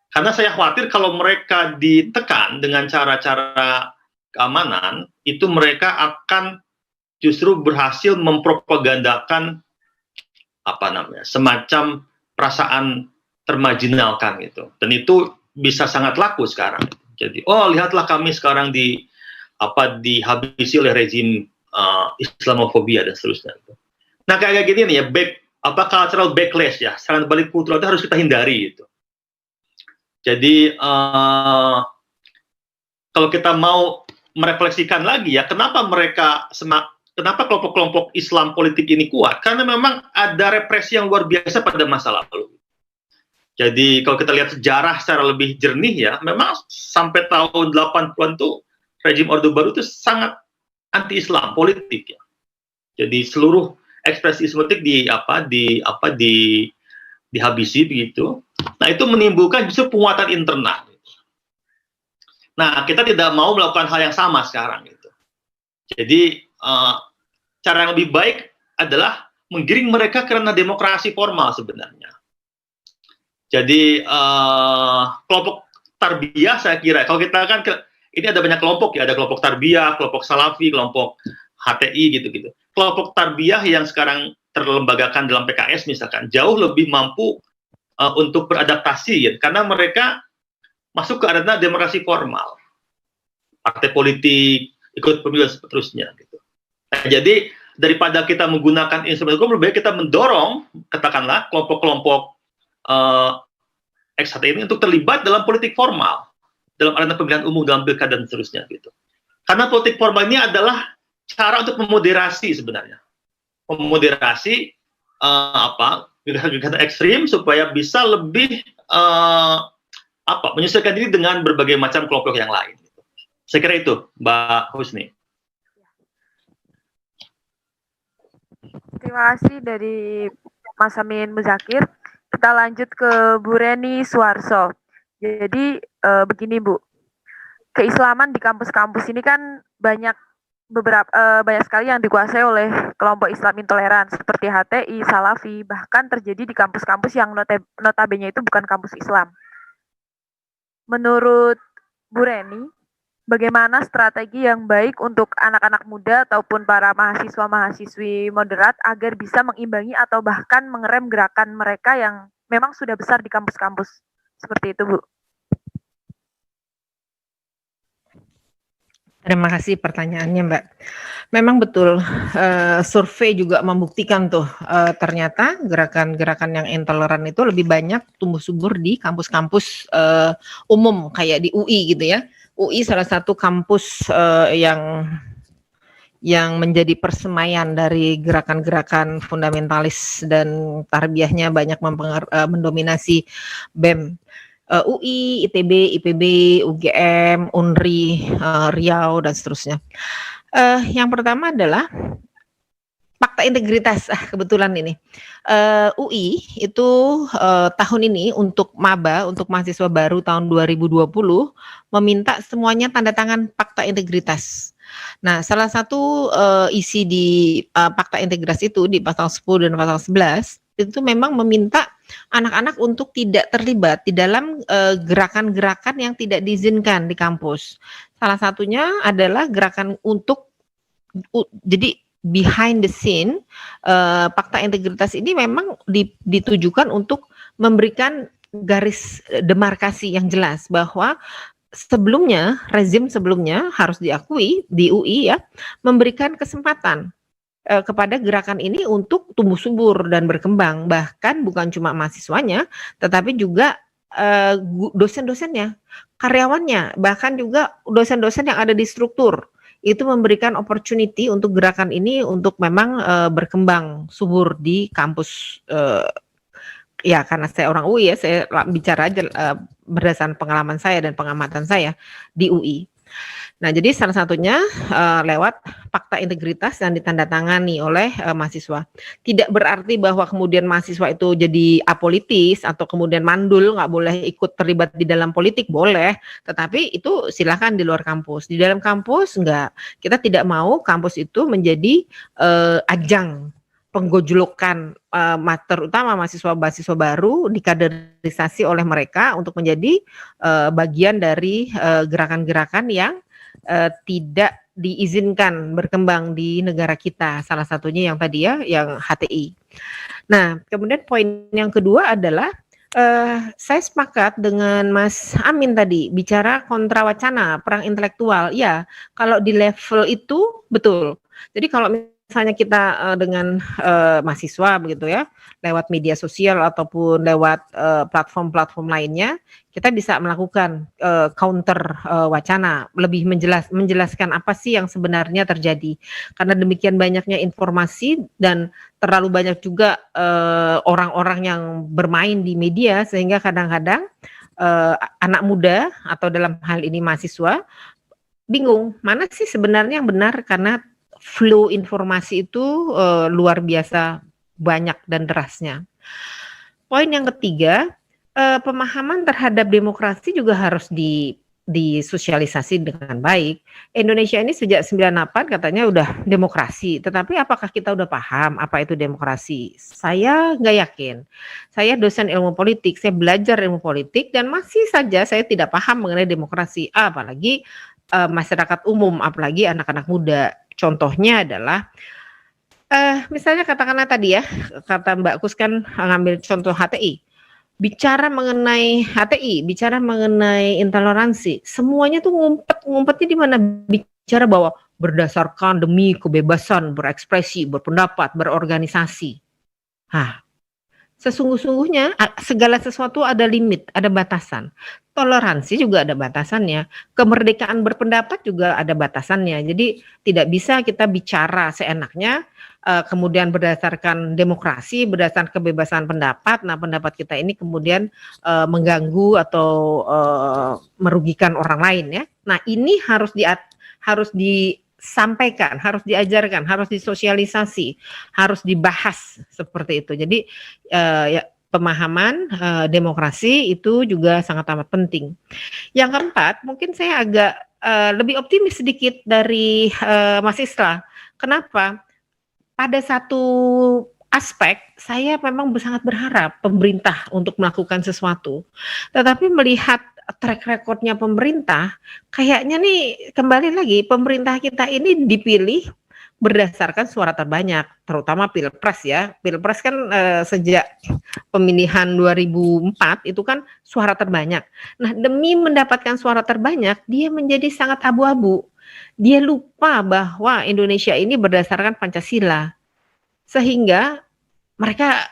Karena saya khawatir kalau mereka ditekan dengan cara-cara keamanan, itu mereka akan justru berhasil mempropagandakan semacam perasaan termarginalkan gitu. Dan itu bisa sangat laku sekarang. Jadi, lihatlah kami sekarang dihabisi oleh rezim Islamofobia dan seterusnya. Nah, kayak gini nih ya, cultural backlash ya, serangan balik kultural itu harus kita hindari gitu. Jadi kalau kita mau merefleksikan lagi ya, kenapa kelompok-kelompok Islam politik ini kuat? Karena memang ada represi yang luar biasa pada masa lalu. Jadi kalau kita lihat sejarah secara lebih jernih ya, memang sampai tahun 80-an tuh rejim Orde Baru itu sangat anti-Islam politik ya. Jadi seluruh ekspresi Islamik dihabisi begitu. Nah, itu menimbulkan justru penguatan internal. Nah, kita tidak mau melakukan hal yang sama sekarang gitu. Jadi cara yang lebih baik adalah menggiring mereka karena demokrasi formal sebenarnya. Jadi kelompok tarbiyah saya kira kalau kita kan ini ada banyak kelompok ya, ada kelompok tarbiyah, kelompok salafi, kelompok HTI gitu-gitu. Kelompok tarbiyah yang sekarang terlembagakan dalam PKS misalkan jauh lebih mampu untuk beradaptasi ya, karena mereka masuk ke arena demokrasi formal, partai politik, ikut pemilu dan seterusnya gitu. Nah, jadi daripada kita menggunakan instrumen hukum, lebih baik kita mendorong katakanlah kelompok-kelompok ex-HTI ini untuk terlibat dalam politik formal, dalam arena pemilihan umum, dalam pilkada dan seterusnya gitu. Karena politik formal ini adalah cara untuk memoderasi sebenarnya, memoderasi kegiatan ekstrim supaya bisa lebih menyesuaikan diri dengan berbagai macam kelompok yang lain. Saya kira itu, Mbak Husni. Terima kasih dari Mas Amin Muzakir. Kita lanjut ke Bu Reni Suarso. Jadi begini Bu, keislaman di kampus-kampus ini kan banyak sekali yang dikuasai oleh kelompok Islam intoleran seperti HTI, Salafi, bahkan terjadi di kampus-kampus yang notabene itu bukan kampus Islam. Menurut Bu Reni, bagaimana strategi yang baik untuk anak-anak muda ataupun para mahasiswa-mahasiswi moderat agar bisa mengimbangi atau bahkan mengerem gerakan mereka yang memang sudah besar di kampus-kampus? Seperti itu, Bu. Terima kasih pertanyaannya, Mbak. Memang betul, survei juga membuktikan tuh ternyata gerakan-gerakan yang intoleran itu lebih banyak tumbuh subur di kampus-kampus umum kayak di UI gitu ya. UI salah satu kampus yang menjadi persemaian dari gerakan-gerakan fundamentalis dan tarbiyahnya banyak mendominasi BEM. UI, ITB, IPB, UGM, UNRI, Riau, dan seterusnya. Yang pertama adalah fakta integritas, kebetulan ini. UI itu tahun ini untuk maba, untuk mahasiswa baru tahun 2020 meminta semuanya tanda tangan fakta integritas. Nah, salah satu isi di fakta integritas itu di pasal 10 dan pasal 11 itu memang meminta anak-anak untuk tidak terlibat di dalam gerakan-gerakan yang tidak diizinkan di kampus. Salah satunya adalah gerakan untuk jadi behind the scene, fakta integritas ini memang ditujukan untuk memberikan garis demarkasi yang jelas bahwa sebelumnya, rezim sebelumnya harus diakui di UI ya, memberikan kesempatan kepada gerakan ini untuk tumbuh subur dan berkembang, bahkan bukan cuma mahasiswanya, tetapi juga dosen-dosennya, karyawannya, bahkan juga dosen-dosen yang ada di struktur. Itu memberikan opportunity untuk gerakan ini untuk memang berkembang subur di kampus. Ya karena saya orang UI ya, saya bicara aja berdasarkan pengalaman saya dan pengamatan saya di UI. Nah, jadi salah satunya lewat fakta integritas yang ditandatangani oleh mahasiswa. Tidak berarti bahwa kemudian mahasiswa itu jadi apolitis atau kemudian mandul, nggak boleh ikut terlibat di dalam politik, boleh. Tetapi itu silakan di luar kampus. Di dalam kampus enggak. Kita tidak mau kampus itu menjadi ajang penggojolokan terutama mahasiswa-mahasiswa baru dikaderisasi oleh mereka untuk menjadi bagian dari gerakan-gerakan yang tidak diizinkan berkembang di negara kita, salah satunya yang tadi ya, yang HTI. Nah, kemudian poin yang kedua adalah saya sepakat dengan Mas Amin tadi, bicara kontra wacana, perang intelektual. Ya, kalau di level itu betul. Jadi kalau misalnya kita dengan mahasiswa begitu ya, lewat media sosial ataupun lewat platform-platform lainnya, kita bisa melakukan counter wacana, lebih menjelaskan apa sih yang sebenarnya terjadi. Karena demikian banyaknya informasi dan terlalu banyak juga orang-orang yang bermain di media, sehingga kadang-kadang anak muda atau dalam hal ini mahasiswa bingung mana sih sebenarnya yang benar, karena flow informasi itu luar biasa banyak dan derasnya. Poin yang ketiga, pemahaman terhadap demokrasi juga harus disosialisasi dengan baik. Indonesia ini sejak 98 katanya udah demokrasi, tetapi apakah kita udah paham apa itu demokrasi? Saya nggak yakin. Saya dosen ilmu politik, saya belajar ilmu politik dan masih saja saya tidak paham mengenai demokrasi, apalagi masyarakat umum, apalagi anak-anak muda. Contohnya adalah misalnya katakanlah tadi ya, kata Mbak Kus kan ngambil contoh HTI. Bicara mengenai HTI, bicara mengenai intoleransi, semuanya tuh ngumpetnya di mana? Bicara bahwa berdasarkan demi kebebasan berekspresi, berpendapat, berorganisasi. Sesungguhnya segala sesuatu ada limit, ada batasan. Toleransi juga ada batasannya. Kemerdekaan berpendapat juga ada batasannya. Jadi tidak bisa kita bicara seenaknya, kemudian berdasarkan demokrasi, berdasarkan kebebasan pendapat. Nah, pendapat kita ini kemudian mengganggu atau merugikan orang lain ya. Nah, ini harus disampaikan, harus diajarkan, harus disosialisasi, harus dibahas seperti itu. Jadi ya, pemahaman demokrasi itu juga sangat amat penting. Yang keempat, mungkin saya agak lebih optimis sedikit dari Mas Islah. Kenapa? Pada satu aspek, saya memang sangat berharap pemerintah untuk melakukan sesuatu. Tetapi melihat track recordnya pemerintah, kayaknya nih kembali lagi pemerintah kita ini dipilih berdasarkan suara terbanyak, terutama Pilpres ya. Pilpres kan sejak pemilihan 2004 itu kan suara terbanyak. Nah, demi mendapatkan suara terbanyak, dia menjadi sangat abu-abu. Dia lupa bahwa Indonesia ini berdasarkan Pancasila. Sehingga mereka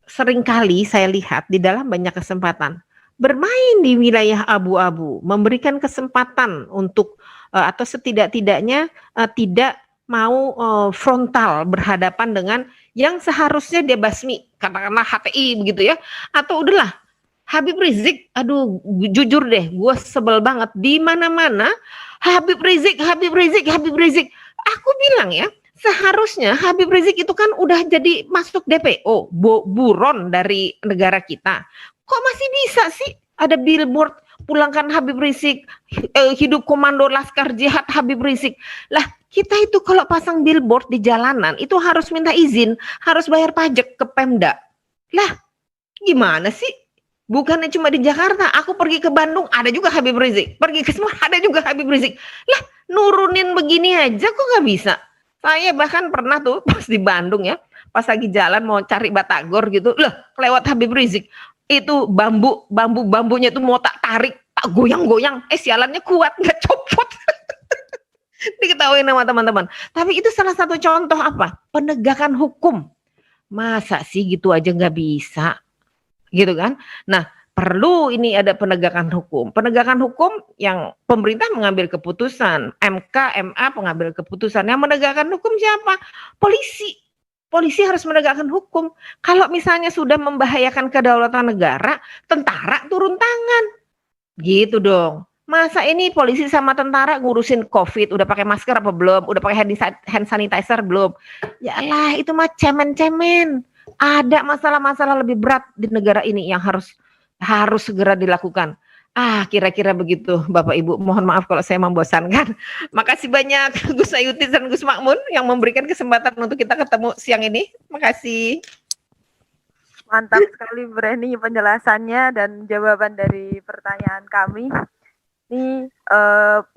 seringkali saya lihat di dalam banyak kesempatan bermain di wilayah abu-abu, memberikan kesempatan untuk atau setidak-tidaknya tidak mau frontal berhadapan dengan yang seharusnya dia basmi, katakanlah HTI begitu ya, atau udahlah Habib Rizik, aduh jujur deh, gue sebel banget di mana-mana Habib Rizik. Aku bilang ya, seharusnya Habib Rizik itu kan udah jadi masuk DPO, buron dari negara kita. Kok masih bisa sih ada billboard pulangkan Habib Rizik, hidup komando Laskar Jihad Habib Rizik. Lah, kita itu kalau pasang billboard di jalanan itu harus minta izin, harus bayar pajak ke Pemda. Lah, gimana sih? Bukannya cuma di Jakarta, aku pergi ke Bandung ada juga Habib Rizik, pergi ke Semarang ada juga Habib Rizik. Lah, nurunin begini aja kok nggak bisa? Saya bahkan pernah tuh pas di Bandung ya, pas lagi jalan mau cari batagor gitu, lah lewat Habib Rizik, itu bambunya tuh mau tak tarik, tak goyang-goyang, sialannya kuat nggak copot. Diketahui sama teman-teman. Tapi itu salah satu contoh apa? Penegakan hukum. Masa sih gitu aja nggak bisa, gitu kan? Nah, perlu ini ada penegakan hukum. Penegakan hukum yang pemerintah mengambil keputusan, MK, MA pengambil keputusan. Yang menegakkan hukum siapa? Polisi. Polisi harus menegakkan hukum. Kalau misalnya sudah membahayakan kedaulatan negara, tentara turun tangan. Gitu dong. Masa ini polisi sama tentara ngurusin COVID, udah pakai masker apa belum? Udah pakai hand sanitizer belum? Yalah, itu mah cemen-cemen. Ada masalah-masalah lebih berat di negara ini yang harus segera dilakukan. Kira-kira begitu Bapak Ibu. Mohon maaf kalau saya membosankan. Makasih banyak Gus Ayutis dan Gus Makmun yang memberikan kesempatan untuk kita ketemu siang ini. Makasih. Mantap sekali Breni penjelasannya dan jawaban dari pertanyaan kami. Ini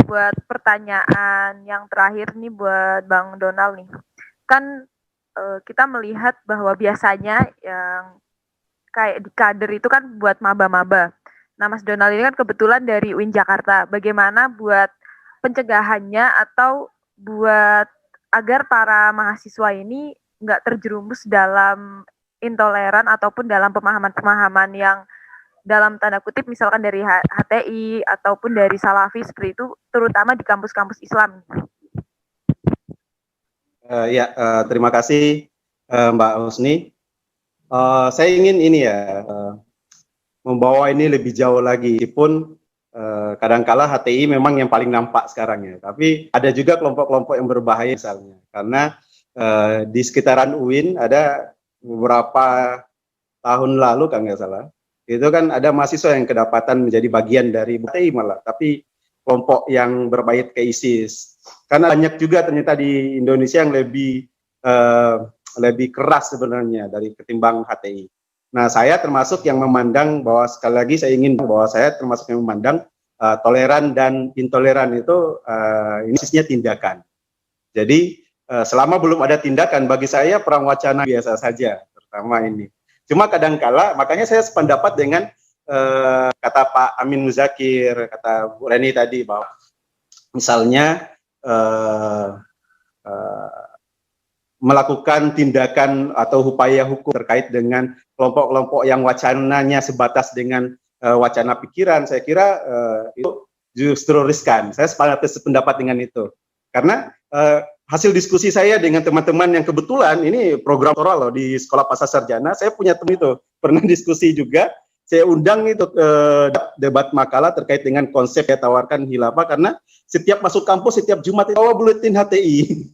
buat pertanyaan yang terakhir nih buat Bang Donald nih. Kan kita melihat bahwa biasanya yang kayak di kader itu kan buat maba-maba. Nah, Mas Donald ini kan kebetulan dari UIN Jakarta. Bagaimana buat pencegahannya atau buat agar para mahasiswa ini nggak terjerumus dalam intoleran ataupun dalam pemahaman-pemahaman yang dalam tanda kutip misalkan dari HTI ataupun dari Salafi seperti itu, terutama di kampus-kampus Islam. Terima kasih Mbak Husni. Saya ingin ini ya membawa ini lebih jauh lagi, meskipun kadangkala HTI memang yang paling nampak sekarang ya, tapi ada juga kelompok-kelompok yang berbahaya misalnya, karena di sekitaran UIN ada beberapa tahun lalu kan nggak salah, itu kan ada mahasiswa yang kedapatan menjadi bagian dari HTI malah, tapi kelompok yang berbait ke ISIS, karena banyak juga ternyata di Indonesia yang lebih keras sebenarnya dari ketimbang HTI. Nah, saya termasuk yang memandang bahwa sekali lagi saya ingin bahwa saya termasuk yang memandang toleran dan intoleran itu ini sisnya tindakan. Jadi selama belum ada tindakan, bagi saya perang wacana biasa saja, terutama ini. Cuma kadangkala, makanya saya sependapat dengan kata Pak Amin Muzakir, kata Bu Reni tadi bahwa misalnya melakukan tindakan atau upaya hukum terkait dengan kelompok-kelompok yang wacananya sebatas dengan wacana pikiran, saya kira itu justru riskan. Saya sependapat dengan itu. Karena hasil diskusi saya dengan teman-teman yang kebetulan ini program doktoral loh di Sekolah Pasca Sarjana, saya punya teman itu pernah diskusi juga, saya undang itu debat makalah terkait dengan konsep yang tawarkan khilafah, karena setiap masuk kampus setiap Jumat bawa buletin HTI.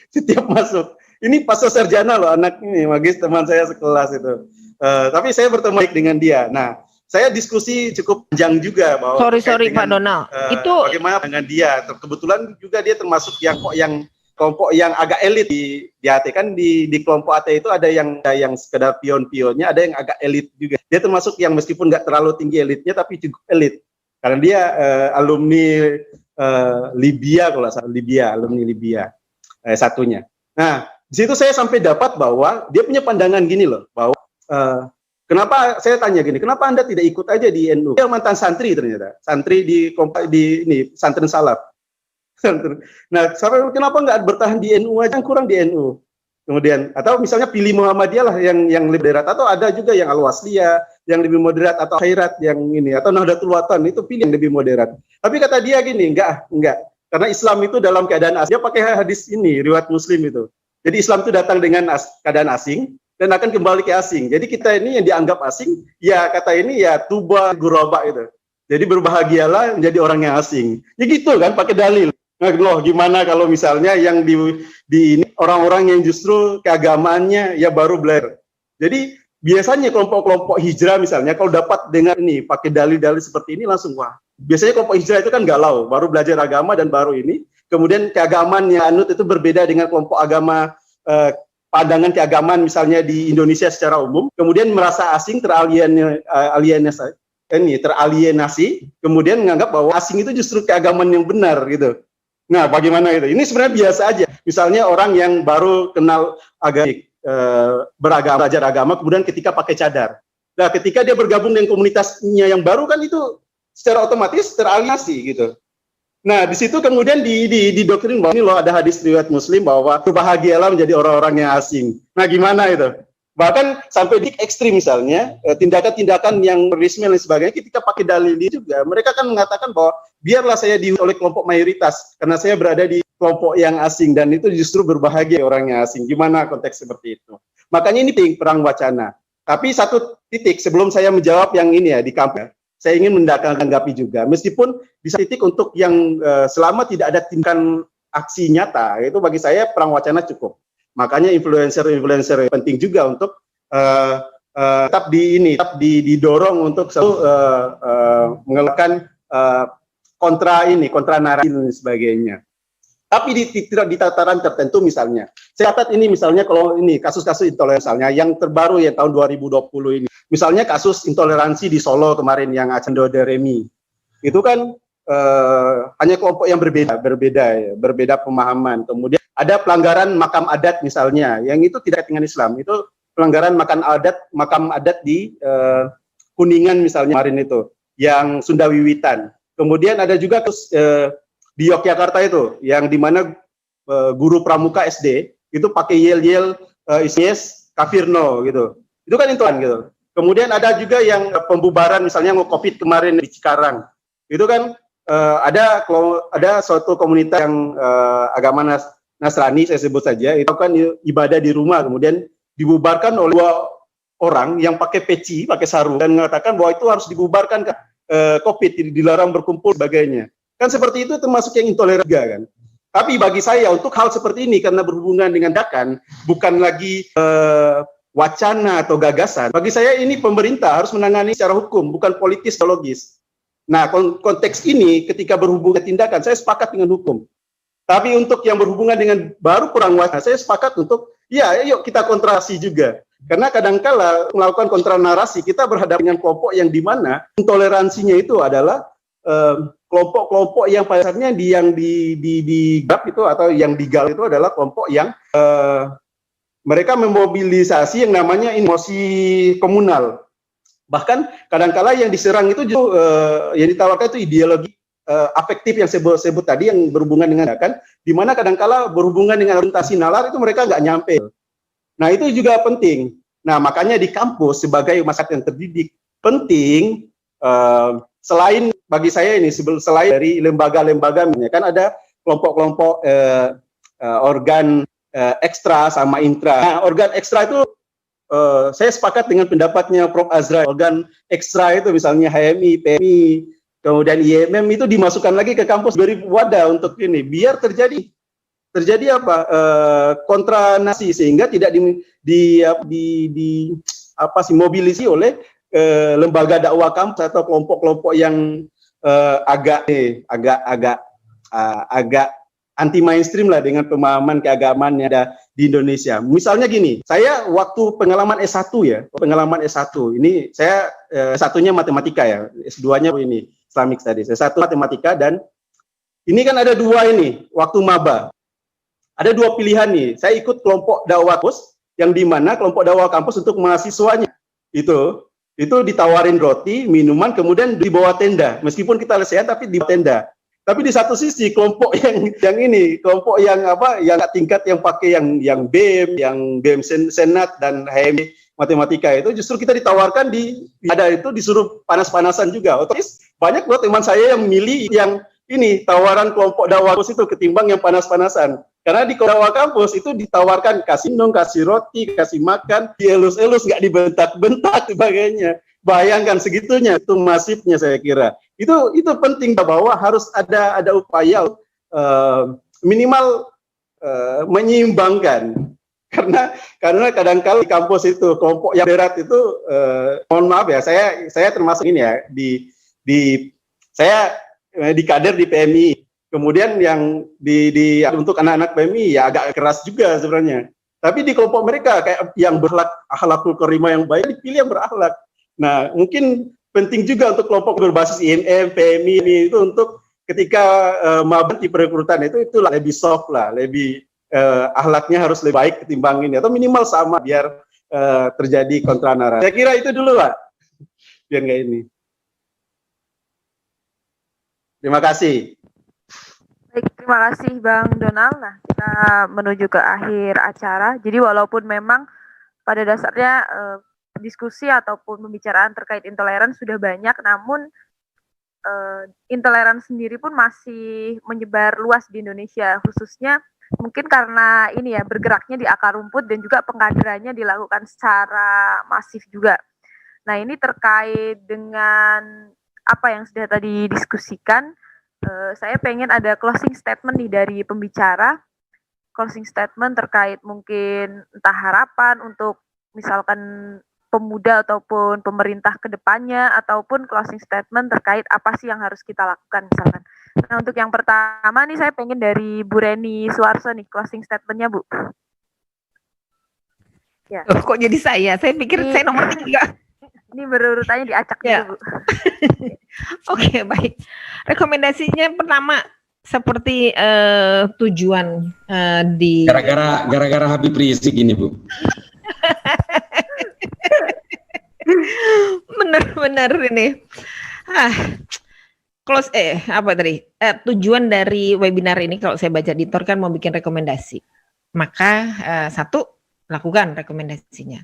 Setiap masuk, ini Pasca Sarjana loh anak ini, magis teman saya sekelas itu. Tapi saya bertemu dengan dia. Nah, saya diskusi cukup panjang juga bahwa sorry Pak Donald, itu bagaimana dengan dia. Kebetulan juga dia termasuk yang kelompok yang agak elit di AT, kan di kelompok AT itu ada yang sekedar pion-pionnya, ada yang agak elit juga. Dia termasuk yang meskipun nggak terlalu tinggi elitnya tapi cukup elit. Karena dia alumni Libya kalau salah, alumni Libya satunya. Nah, di situ saya sampai dapat bahwa dia punya pandangan gini loh, bahwa kenapa saya tanya gini, kenapa Anda tidak ikut aja di NU? Dia mantan santri ternyata, santri di ini pesantren salaf. Nah, kenapa nggak bertahan di NU aja, kurang di NU? Kemudian, atau misalnya pilih Muhammadiyah lah yang lebih moderat, atau ada juga yang Al-Wasliyah yang lebih moderat, atau Khairat yang ini, atau Nahdlatul Watan, itu pilih yang lebih moderat. Tapi kata dia gini, enggak. Karena Islam itu dalam keadaan asing, dia pakai hadis ini, riwayat Muslim itu. Jadi Islam itu datang dengan keadaan asing, dan akan kembali ke asing. Jadi kita ini yang dianggap asing, ya kata ini ya tuba guraba itu. Jadi berbahagialah menjadi orang yang asing. Ya gitu kan, pakai dalil. Nah, loh gimana kalau misalnya yang di ini orang-orang yang justru keagamaannya ya baru belajar. Jadi biasanya kelompok-kelompok hijrah misalnya kalau dapat dengar ini pakai dalil-dalil seperti ini langsung wah. Biasanya kelompok hijrah itu kan galau, baru belajar agama dan baru ini. Kemudian keagamaan yang anut itu berbeda dengan kelompok agama pandangan keagamaan misalnya di Indonesia secara umum. Kemudian merasa asing, teralienasi, kemudian menganggap bahwa asing itu justru keagamaan yang benar gitu. Nah, bagaimana itu? Ini sebenarnya biasa aja. Misalnya orang yang baru kenal belajar agama, kemudian ketika pakai cadar. Nah, ketika dia bergabung dengan komunitasnya yang baru kan itu secara otomatis teralienasi gitu. Nah, di situ kemudian didoktrin bahwa ini loh ada hadis riwayat Muslim bahwa berbahagialah menjadi orang-orang yang asing. Nah, gimana itu? Bahkan sampai di ekstrim misalnya, tindakan-tindakan yang terorisme dan sebagainya, ketika pakai dalil ini juga, mereka kan mengatakan bahwa biarlah saya dihujat oleh kelompok mayoritas, karena saya berada di kelompok yang asing, dan itu justru berbahagia orang yang asing. Gimana konteks seperti itu? Makanya ini penting, perang wacana. Tapi satu titik, sebelum saya menjawab yang ini ya, di kampus, saya ingin menanggapi juga, meskipun di satu titik untuk yang selama tidak ada tindakan aksi nyata, itu bagi saya perang wacana cukup. Makanya influencer penting juga untuk tetap didorong untuk mengeluarkan kontra narasi dan sebagainya. Tapi di tataran tertentu misalnya, saya catat ini misalnya kalau ini kasus-kasus intoleransi misalnya yang terbaru ya tahun 2020 ini, misalnya kasus intoleransi di Solo kemarin yang Acendo de Remi, itu kan hanya kelompok yang berbeda pemahaman. Kemudian ada pelanggaran makam adat misalnya, yang itu tidak dengan Islam, itu pelanggaran makam adat di Kuningan misalnya kemarin itu, yang Sunda Wiwitan. Kemudian ada juga di Yogyakarta itu, yang dimana guru pramuka SD itu pakai yel-yel Isnes Kafirno gitu. Itu kan intoleran gitu. Kemudian ada juga yang pembubaran misalnya COVID kemarin di Cikarang. Itu kan ada suatu komunitas yang agama Nasrani saya sebut saja, itu kan ibadah di rumah, kemudian dibubarkan oleh dua orang yang pakai peci, pakai sarung, dan mengatakan bahwa itu harus dibubarkan COVID, dilarang berkumpul sebagainya. Kan seperti itu termasuk yang intoleran juga kan. Tapi bagi saya untuk hal seperti ini karena berhubungan dengan dakan, bukan lagi wacana atau gagasan. Bagi saya ini pemerintah harus menangani secara hukum, bukan politis atau logis. Nah, konteks ini ketika berhubungan tindakan, saya sepakat dengan hukum. Tapi untuk yang berhubungan dengan baru perang wacana, saya sepakat untuk, ya yuk kita kontrasi juga. Karena kadangkala melakukan kontra narasi, kita berhadapan dengan kelompok yang dimana intoleransinya itu adalah kelompok-kelompok yang pada dasarnya yang digarap itu atau yang digal itu adalah kelompok yang mereka memobilisasi yang namanya emosi komunal. Bahkan kadangkala yang diserang itu justru yang ditawarkan itu ideologi afektif yang sebut tadi yang berhubungan dengan kan, di mana kadangkala berhubungan dengan orientasi nalar itu mereka nggak nyampe. Nah itu juga penting. Nah makanya di kampus sebagai masyarakat yang terdidik penting selain bagi saya ini selain dari lembaga-lembaga kan ada kelompok-kelompok organ ekstra sama intra. Nah organ ekstra itu saya sepakat dengan pendapatnya Prof. Azra. Organ ekstra itu misalnya HMI, PMI, kemudian IMM itu dimasukkan lagi ke kampus, beri wadah untuk ini, biar terjadi apa kontranasi sehingga tidak mobilisasi oleh lembaga dakwah kampus atau kelompok-kelompok yang agak anti mainstream lah dengan pemahaman keagamaan yang ada di Indonesia. Misalnya gini, saya waktu pengalaman S1 ini saya S1-nya matematika ya, S2-nya ini Islamic Studies, S1 matematika, dan ini kan ada dua ini, waktu maba. Ada dua pilihan nih, saya ikut kelompok dakwah kampus, yang dimana kelompok dakwah kampus untuk mahasiswanya, itu ditawarin roti, minuman, kemudian di bawah tenda, meskipun kita lesehan tapi di bawah tenda. Tapi di satu sisi kelompok yang ini, kelompok yang tingkat yang pakai yang BEM Senat dan HMI matematika itu justru kita ditawarkan ada itu disuruh panas-panasan juga. Otomatis banyak loh teman saya yang memilih yang ini tawaran kelompok dakwah kampus itu ketimbang yang panas-panasan. Karena di dakwah kampus itu ditawarkan kasih minum, kasih roti, kasih makan, dielus-elus, nggak dibentak-bentak sebagainya. Bayangkan segitunya, itu masifnya saya kira. Itu penting bahwa harus ada upaya minimal menyeimbangkan. Karena kadang-kala di kampus itu kelompok yang berat itu mohon maaf ya, saya termasuk ini ya, saya di kader di PMI. Kemudian yang untuk anak-anak PMI ya agak keras juga sebenarnya. Tapi di kelompok mereka kayak yang akhlakul karimah yang baik dipilih yang berakhlak. Nah, mungkin penting juga untuk kelompok berbasis IMM, PMI ini itu untuk ketika maba di perekrutan itu lebih soft lah, lebih akhlaknya harus lebih baik ketimbang ini, atau minimal sama biar terjadi kontra narasi. Saya kira itu dulu Pak, biar nggak ini. Terima kasih. Baik, terima kasih Bang Donald. Nah, kita menuju ke akhir acara. Jadi walaupun memang pada dasarnya diskusi ataupun pembicaraan terkait intoleransi sudah banyak, namun intoleransi sendiri pun masih menyebar luas di Indonesia, khususnya mungkin karena ini ya, bergeraknya di akar rumput dan juga pengkaderannya dilakukan secara masif juga. Nah, ini terkait dengan apa yang sudah tadi diskusikan, saya pengen ada closing statement nih dari pembicara, closing statement terkait mungkin entah harapan untuk misalkan pemuda ataupun pemerintah ke depannya, ataupun closing statement terkait apa sih yang harus kita lakukan misalkan. Nah, untuk yang pertama nih saya pengen dari Bu Reni Suarso nih, closing statement-nya Bu. Ya. Oh, kok jadi saya? Saya pikir saya nomor 3. Ini berurutannya diacak ya. dulu Bu. Oke, baik. Rekomendasinya pertama seperti tujuan di gara-gara Habib Rizik ini Bu. Benar-benar ini. Tujuan dari webinar ini kalau saya baca di Tor kan mau bikin rekomendasi. Maka satu, lakukan rekomendasinya.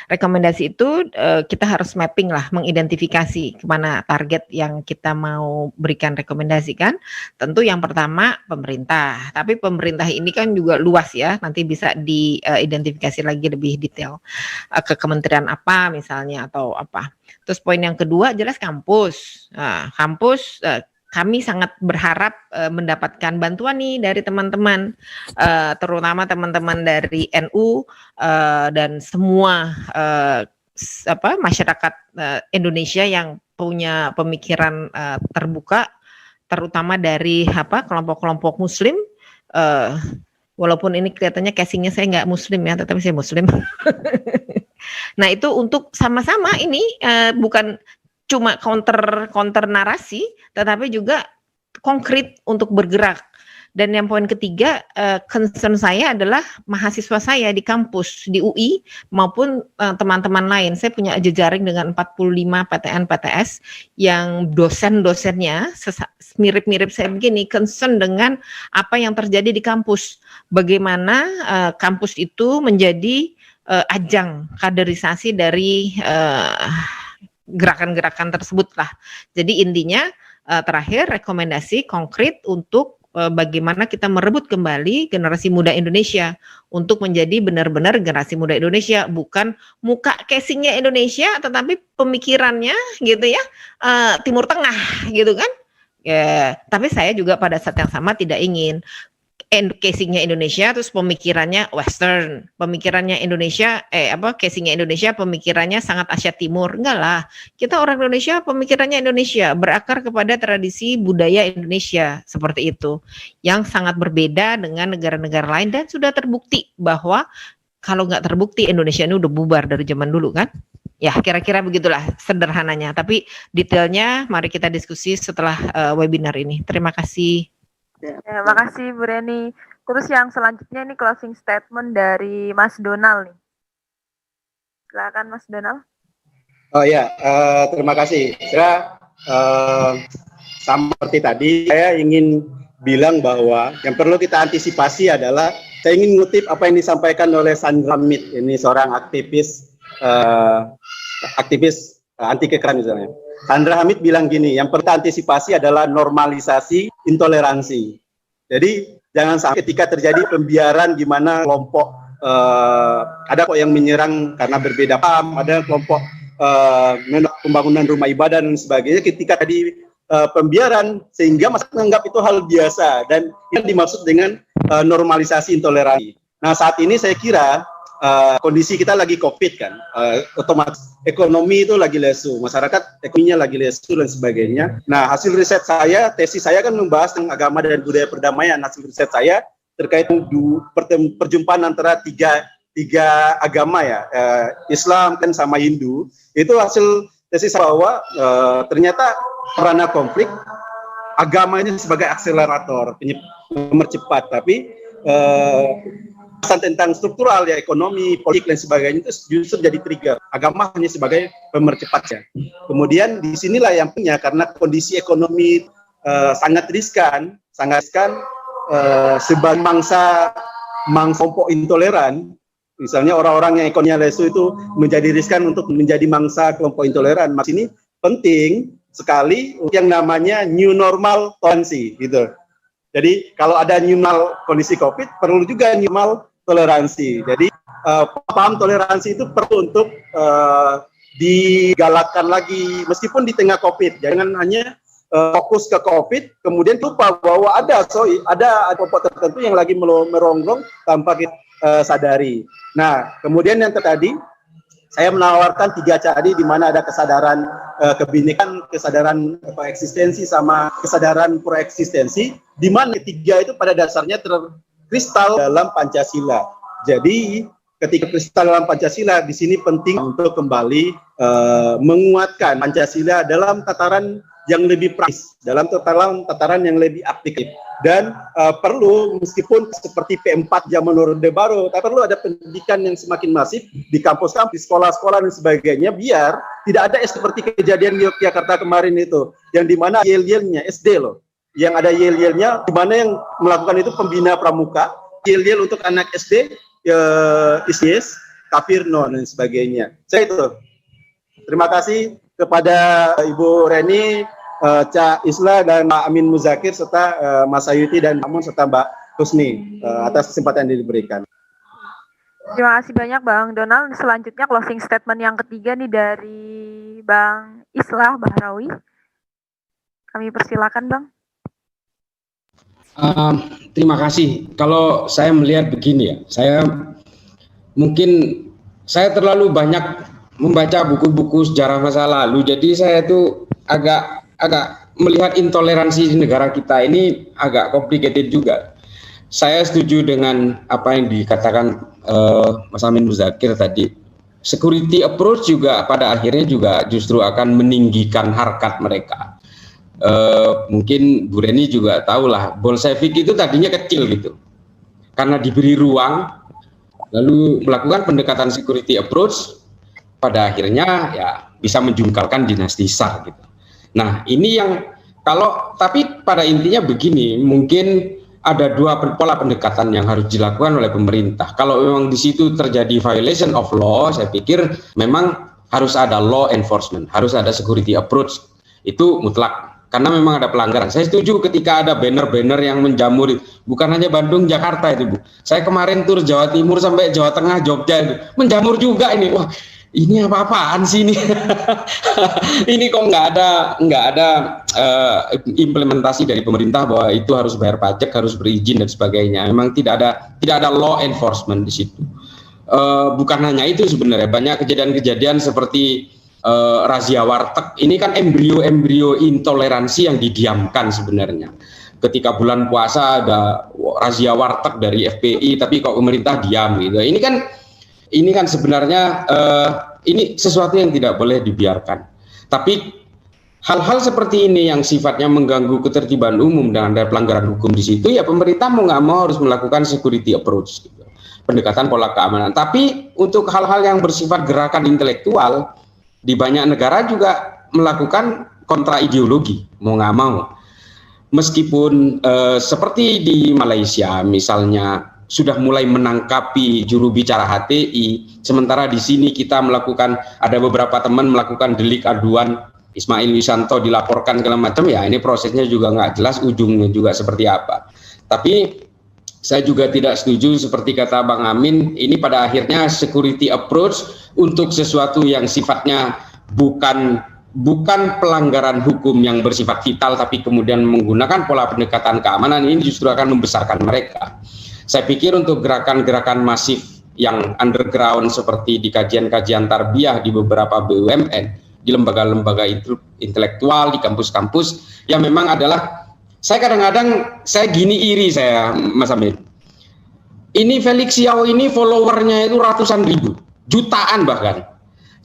Rekomendasi itu kita harus mapping lah, mengidentifikasi kemana target yang kita mau berikan rekomendasi kan. Tentu yang pertama pemerintah, tapi pemerintah ini kan juga luas ya, nanti bisa diidentifikasi lagi lebih detail ke kementerian apa misalnya atau apa. Terus poin yang kedua jelas kampus. Kampus kami sangat berharap mendapatkan bantuan nih dari teman-teman, terutama teman-teman dari NU dan semua masyarakat Indonesia yang punya pemikiran terbuka, terutama dari kelompok-kelompok Muslim. Walaupun ini kelihatannya casingnya saya nggak Muslim ya, tetapi saya Muslim. Nah, itu untuk sama-sama ini bukan cuma counter narasi, tetapi juga konkret untuk bergerak. Dan yang poin ketiga, concern saya adalah mahasiswa saya di kampus, di UI, maupun teman-teman lain. Saya punya jejaring dengan 45 PTN PTS yang dosen-dosennya mirip-mirip saya begini, concern dengan apa yang terjadi di kampus. Bagaimana kampus itu menjadi ajang kaderisasi dari gerakan-gerakan tersebut lah. Jadi intinya terakhir rekomendasi konkret untuk bagaimana kita merebut kembali generasi muda Indonesia untuk menjadi benar-benar generasi muda Indonesia, bukan muka casingnya Indonesia tetapi pemikirannya gitu ya Timur Tengah gitu kan. Ya, tapi saya juga pada saat yang sama tidak ingin casingnya Indonesia terus pemikirannya Western, pemikirannya Indonesia casingnya Indonesia pemikirannya sangat Asia Timur. Enggak lah, kita orang Indonesia pemikirannya Indonesia berakar kepada tradisi budaya Indonesia seperti itu, yang sangat berbeda dengan negara-negara lain dan sudah terbukti bahwa kalau nggak terbukti Indonesia ini udah bubar dari zaman dulu kan. Ya kira-kira begitulah sederhananya, tapi detailnya mari kita diskusi setelah webinar ini. Terima kasih. Ya, makasih Bu Reni. Terus yang selanjutnya ini closing statement dari Mas Donald nih. Silakan Mas Donald. Oh ya, terima kasih. Saya sama seperti tadi, saya ingin bilang bahwa yang perlu kita antisipasi adalah, saya ingin mengutip apa yang disampaikan oleh Sandra Hamid, ini seorang aktivis anti kekerasan misalnya. Sandra Hamid bilang gini, yang perlu kita antisipasi adalah normalisasi intoleransi. Jadi jangan sampai ketika terjadi pembiaran di mana kelompok ada kok yang menyerang karena berbeda paham, ada kelompok menolak pembangunan rumah ibadah dan sebagainya. Ketika tadi pembiaran sehingga masyarakat menganggap itu hal biasa, dan yang dimaksud dengan normalisasi intoleransi. Nah, saat ini saya kira kondisi kita lagi COVID kan, otomatis ekonomi itu lagi lesu, masyarakat ekonominya lagi lesu dan sebagainya. Nah, hasil riset saya, tesis saya kan membahas tentang agama dan budaya perdamaian. Hasil riset saya terkait perjumpaan antara tiga agama ya, Islam kan sama Hindu. Itu hasil tesis bahwa ternyata karena konflik agama ini sebagai akselerator, pemercepat, tapi tentang struktural ya, ekonomi, politik dan sebagainya itu justru jadi trigger. Agama hanya sebagai pemercepatnya. Kemudian disinilah yang punya, karena kondisi ekonomi sangat riskan, sebagai mangsa kelompok intoleran. Misalnya orang-orang yang ekonominya lesu itu menjadi riskan untuk menjadi mangsa kelompok intoleran. Mas ini penting sekali yang namanya new normal toleransi gitu. Jadi kalau ada new normal kondisi COVID, perlu juga new normal toleransi. Jadi paham toleransi itu perlu untuk digalakkan lagi meskipun di tengah COVID. Jangan hanya fokus ke COVID, kemudian lupa bahwa ada kelompok tertentu yang lagi merongrong tanpa kita sadari. Nah, kemudian yang tadi saya menawarkan 3 cari di mana ada kesadaran kebinekaan, kesadaran eksistensi sama kesadaran proeksistensi, di mana ketiga itu pada dasarnya terkristal dalam Pancasila. Jadi ketika kristal dalam Pancasila, di sini penting untuk kembali menguatkan Pancasila dalam tataran yang lebih praktis, dalam tataran yang lebih aktif. Dan perlu, meskipun seperti P4 zaman Orde Baru, tapi perlu ada pendidikan yang semakin masif di kampus-kampus, sekolah-sekolah dan sebagainya, biar tidak ada seperti kejadian di Yogyakarta kemarin itu, yang dimana yel-yelnya SD loh, yang ada yel-yelnya, dimana yang melakukan itu pembina pramuka, yel-yel untuk anak SD, ISIS, kafir non dan sebagainya. Saya itu. Terima kasih kepada Ibu Reni, Cak Isla dan Pak Amin Muzakir serta Mas Sayuti dan Amun serta Mbak Husni atas kesempatan yang diberikan. Terima kasih banyak Bang Donald. Selanjutnya closing statement yang ketiga nih dari Bang Islah Bahrawi. Kami persilakan Bang. Terima kasih. Kalau saya melihat begini ya, saya terlalu banyak membaca buku-buku sejarah masa lalu, jadi saya tuh agak melihat intoleransi di negara kita ini agak complicated juga. Saya setuju dengan apa yang dikatakan Mas Amin Muzakir tadi. Security approach juga pada akhirnya juga justru akan meninggikan harkat mereka. Mungkin Bu Reni juga tahulah, Bolshevik itu tadinya kecil gitu, karena diberi ruang lalu melakukan pendekatan security approach, pada akhirnya ya bisa menjungkalkan dinasti Tsar gitu. Nah, ini yang tapi pada intinya begini, mungkin ada 2 pola pendekatan yang harus dilakukan oleh pemerintah. Kalau memang di situ terjadi violation of law, saya pikir memang harus ada law enforcement, harus ada security approach. Itu mutlak. Karena memang ada pelanggaran. Saya setuju ketika ada banner-banner yang menjamur, bukan hanya Bandung, Jakarta itu, Bu. Saya kemarin tur Jawa Timur sampai Jawa Tengah, Jogja itu menjamur juga ini. Wah, ini apa-apaan sih ini? Ini kok nggak ada implementasi dari pemerintah bahwa itu harus bayar pajak, harus berizin dan sebagainya. Memang tidak ada law enforcement di situ. Bukan hanya itu sebenarnya, banyak kejadian-kejadian seperti razia warteg. Ini kan embrio intoleransi yang didiamkan sebenarnya. Ketika bulan puasa ada razia warteg dari FPI, tapi kok pemerintah diam gitu. Ini kan sebenarnya ini sesuatu yang tidak boleh dibiarkan. Tapi hal-hal seperti ini yang sifatnya mengganggu ketertiban umum dan ada pelanggaran hukum di situ, ya pemerintah mau nggak mau harus melakukan security approach, gitu. Pendekatan pola keamanan. Tapi untuk hal-hal yang bersifat gerakan intelektual, di banyak negara juga melakukan kontra ideologi, mau nggak mau. Meskipun seperti di Malaysia misalnya, sudah mulai menangkapi juru bicara HTI, sementara di sini kita ada beberapa teman melakukan delik aduan, Ismail Wisanto dilaporkan segala macam, ya ini prosesnya juga nggak jelas, ujungnya juga seperti apa. Tapi saya juga tidak setuju seperti kata Bang Amin, ini pada akhirnya security approach untuk sesuatu yang sifatnya bukan bukan pelanggaran hukum yang bersifat vital, tapi kemudian menggunakan pola pendekatan keamanan, ini justru akan membesarkan mereka. Saya pikir untuk gerakan-gerakan masif yang underground seperti di kajian-kajian tarbiyah di beberapa BUMN, di lembaga-lembaga intelektual, di kampus-kampus, yang memang adalah, saya kadang-kadang, saya gini iri saya, Mas Amin. Ini Felix Yao ini followernya itu ratusan ribu, jutaan bahkan.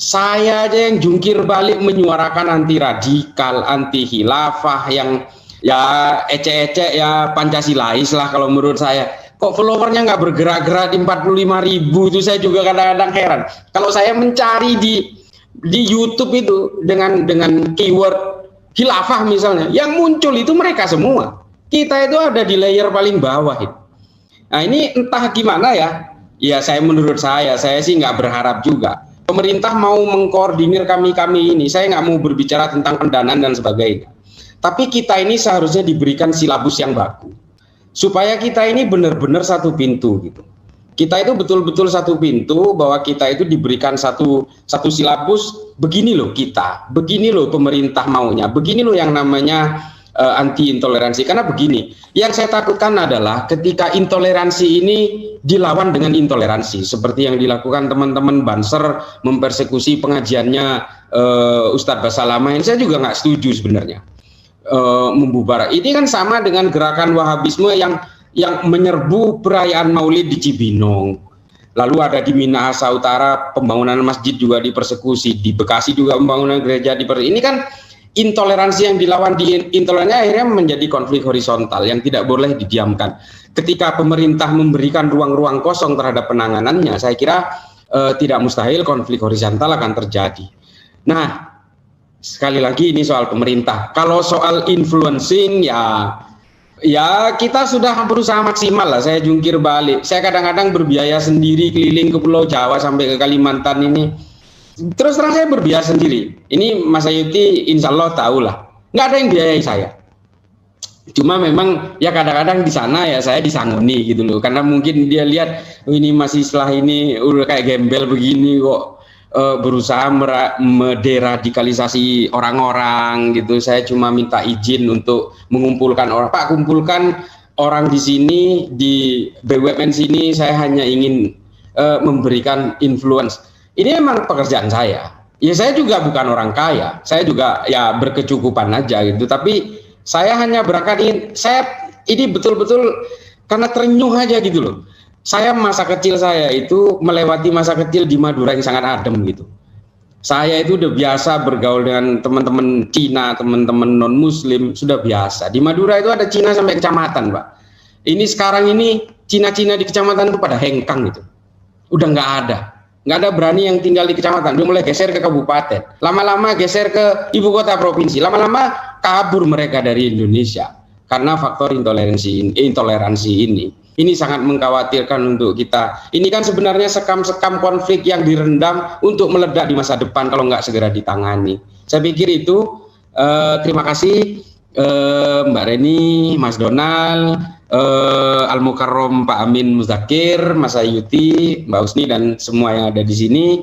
Saya aja yang jungkir balik menyuarakan anti radikal, anti khilafah, yang ya ecek-ecek ya Pancasilais lah kalau menurut saya. Kok followernya nggak bergerak-gerak di 45.000, itu saya juga kadang-kadang heran. Kalau saya mencari di YouTube itu dengan keyword khilafah misalnya, yang muncul itu mereka semua. Kita itu ada di layer paling bawah itu. Nah ini entah gimana ya. Ya menurut saya sih nggak berharap juga. Pemerintah mau mengkoordinir kami ini, saya nggak mau berbicara tentang pendanaan dan sebagainya. Tapi kita ini seharusnya diberikan silabus yang baku, supaya kita ini benar-benar satu pintu gitu. Kita itu betul-betul satu pintu, bahwa kita itu diberikan satu silabus. Begini loh kita, begini loh pemerintah maunya, begini loh yang namanya anti intoleransi. Karena begini, yang saya takutkan adalah ketika intoleransi ini dilawan dengan intoleransi, seperti yang dilakukan teman-teman Banser mempersekusi pengajiannya Ustadz Basalama, ini saya juga nggak setuju sebenarnya. Membubar ini kan sama dengan gerakan Wahabisme yang menyerbu perayaan Maulid di Cibinong, lalu ada di Minahasa Utara pembangunan masjid juga dipersekusi, di Bekasi juga pembangunan gereja ini kan intoleransi yang dilawan, di intoleransi akhirnya menjadi konflik horizontal yang tidak boleh didiamkan. Ketika pemerintah memberikan ruang-ruang kosong terhadap penanganannya, saya kira tidak mustahil konflik horizontal akan terjadi. Nah, sekali lagi ini soal pemerintah. Kalau soal influencing ya kita sudah berusaha maksimal lah. Saya jungkir balik. Saya kadang-kadang berbiaya sendiri keliling ke Pulau Jawa sampai ke Kalimantan ini. Terus terang saya berbiaya sendiri. Ini Mas Ayuti insya Allah tahu lah. Nggak ada yang biayai saya. Cuma memang ya kadang-kadang di sana ya saya disangoni gitu loh. Karena mungkin dia lihat ini masih setelah ini udah kayak gembel begini kok berusaha menderadikalisasi orang-orang gitu. Saya cuma minta izin untuk mengumpulkan orang. Pak, kumpulkan orang di sini, di BUMN sini, saya hanya ingin memberikan influence. Ini memang pekerjaan saya. Ya saya juga bukan orang kaya. Saya juga ya berkecukupan aja gitu. Tapi saya hanya berangkat ini betul-betul karena terenyuh aja gitu loh. Saya masa kecil saya itu melewati masa kecil di Madura yang sangat adem gitu. Saya itu udah biasa bergaul dengan teman-teman Cina, teman-teman non Muslim, sudah biasa. Di Madura itu ada Cina sampai kecamatan, Pak. Ini sekarang ini Cina-Cina di kecamatan itu pada hengkang gitu. Udah nggak ada berani yang tinggal di kecamatan. Udah mulai geser ke kabupaten. Lama-lama geser ke ibu kota provinsi. Lama-lama kabur mereka dari Indonesia karena faktor intoleransi ini. Ini sangat mengkhawatirkan untuk kita. Ini kan sebenarnya sekam-sekam konflik yang direndam untuk meledak di masa depan kalau nggak segera ditangani. Saya pikir itu. Terima kasih Mbak Reni, Mas Donald, Al-Mukarrom Pak Amin Muzakir, Mas Ayuti, Mbak Husni, dan semua yang ada di sini.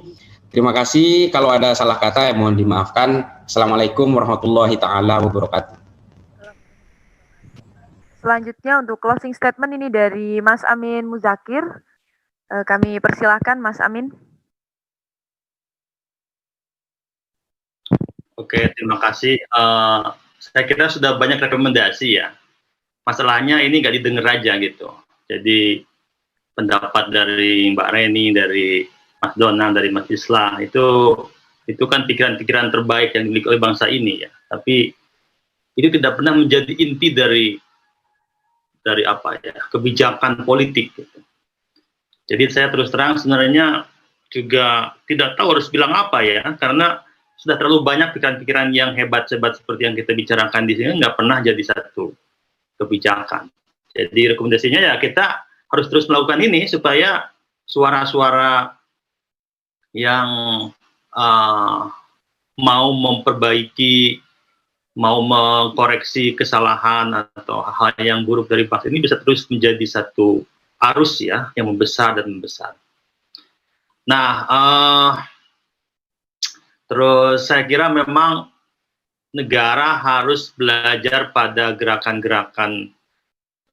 Terima kasih. Kalau ada salah kata ya mohon dimaafkan. Assalamualaikum warahmatullahi taala wabarakatuh. Selanjutnya untuk closing statement ini dari Mas Amin Muzakir. Kami persilahkan Mas Amin. Oke, terima kasih. Saya kira sudah banyak rekomendasi ya. Masalahnya ini nggak didengar aja gitu. Jadi pendapat dari Mbak Reni, dari Mas Donald, dari Mas Islah itu kan pikiran-pikiran terbaik yang dimiliki oleh bangsa ini ya. Tapi itu tidak pernah menjadi inti dari apa ya, kebijakan politik gitu. Jadi saya terus terang sebenarnya juga tidak tahu harus bilang apa ya, karena sudah terlalu banyak pikiran-pikiran yang hebat-hebat seperti yang kita bicarakan di sini nggak pernah jadi satu kebijakan. Jadi rekomendasinya ya kita harus terus melakukan ini supaya suara-suara yang mau memperbaiki, mau mengkoreksi kesalahan atau hal yang buruk dari bangsa ini bisa terus menjadi satu arus ya yang membesar dan membesar. Nah, terus saya kira memang negara harus belajar pada gerakan-gerakan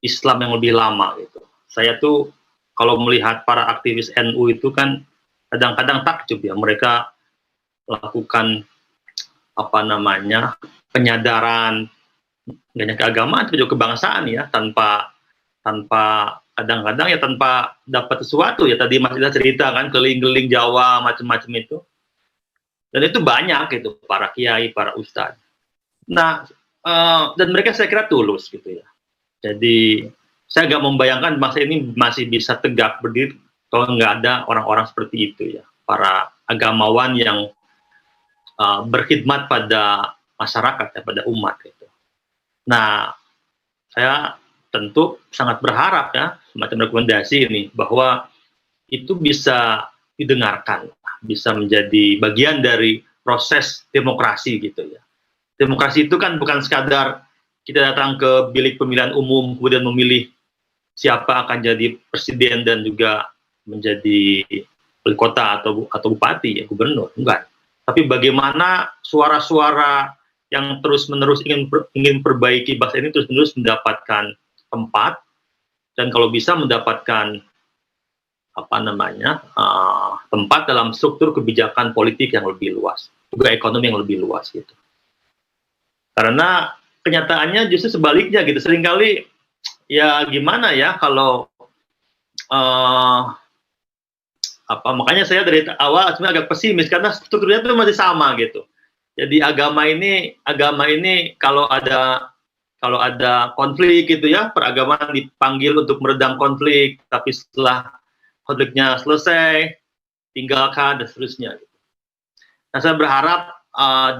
Islam yang lebih lama gitu. Saya tuh kalau melihat para aktivis NU itu kan kadang-kadang takjub ya, mereka lakukan penyadaran gak hanya keagamaan tapi juga kebangsaan ya, tanpa kadang-kadang ya tanpa dapat sesuatu ya. Tadi Mas Ida cerita kan keliling-keliling Jawa macam-macam itu, dan itu banyak gitu para kiai, para ustadz. Nah, dan mereka saya kira tulus gitu ya. Jadi saya nggak membayangkan bangsa ini masih bisa tegak berdiri kalau nggak ada orang-orang seperti itu ya, para agamawan yang berkhidmat pada masyarakat ya, pada umat gitu. Nah, saya tentu sangat berharap ya semacam rekomendasi ini bahwa itu bisa didengarkan, bisa menjadi bagian dari proses demokrasi gitu ya. Demokrasi itu kan bukan sekadar kita datang ke bilik pemilihan umum kemudian memilih siapa akan jadi presiden dan juga menjadi wali kota atau bupati ya, gubernur, enggak. Tapi bagaimana suara-suara yang terus-menerus ingin perbaiki bangsa ini terus-menerus mendapatkan tempat, dan kalau bisa mendapatkan tempat dalam struktur kebijakan politik yang lebih luas, juga ekonomi yang lebih luas gitu. Karena kenyataannya justru sebaliknya gitu, seringkali ya gimana ya kalau makanya saya dari awal sebenarnya agak pesimis karena strukturnya itu masih sama gitu. Jadi agama ini kalau ada konflik gitu ya, peragamaan dipanggil untuk meredam konflik, tapi setelah konfliknya selesai tinggalkan dan seterusnya. Nah, saya berharap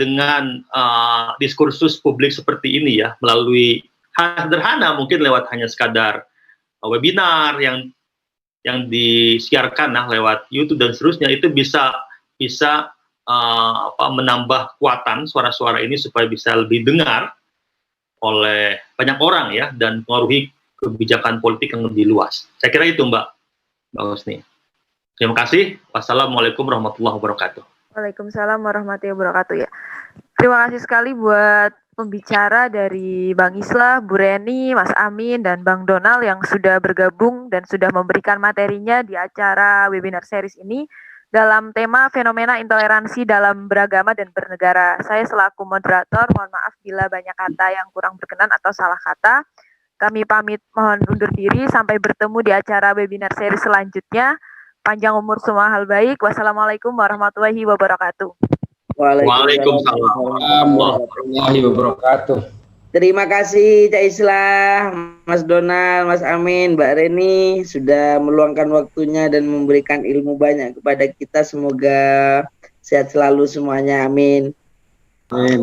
dengan diskursus publik seperti ini ya, melalui hal sederhana mungkin lewat hanya sekadar webinar yang disiarkan lewat YouTube dan seterusnya, itu bisa menambah kekuatan suara-suara ini supaya bisa lebih dengar oleh banyak orang ya, dan mengaruhi kebijakan politik yang lebih luas. Saya kira itu Mbak Husni. Terima kasih. Wassalamualaikum warahmatullahi wabarakatuh. Waalaikumsalam warahmatullahi wabarakatuh ya. Terima kasih sekali buat pembicara dari Bang Islah, Bu Reni, Mas Amin, dan Bang Donald yang sudah bergabung dan sudah memberikan materinya di acara webinar series ini dalam tema fenomena intoleransi dalam beragama dan bernegara. Saya selaku moderator, mohon maaf bila banyak kata yang kurang berkenan atau salah kata. Kami pamit mohon undur diri, sampai bertemu di acara webinar series selanjutnya. Panjang umur semua hal baik. Wassalamualaikum warahmatullahi wabarakatuh. Waalaikumsalam warahmatullahi wabarakatuh. Terima kasih Cak Islah, Mas Donald, Mas Amin, Mbak Reni sudah meluangkan waktunya dan memberikan ilmu banyak kepada kita. Semoga sehat selalu semuanya. Amin. Amin.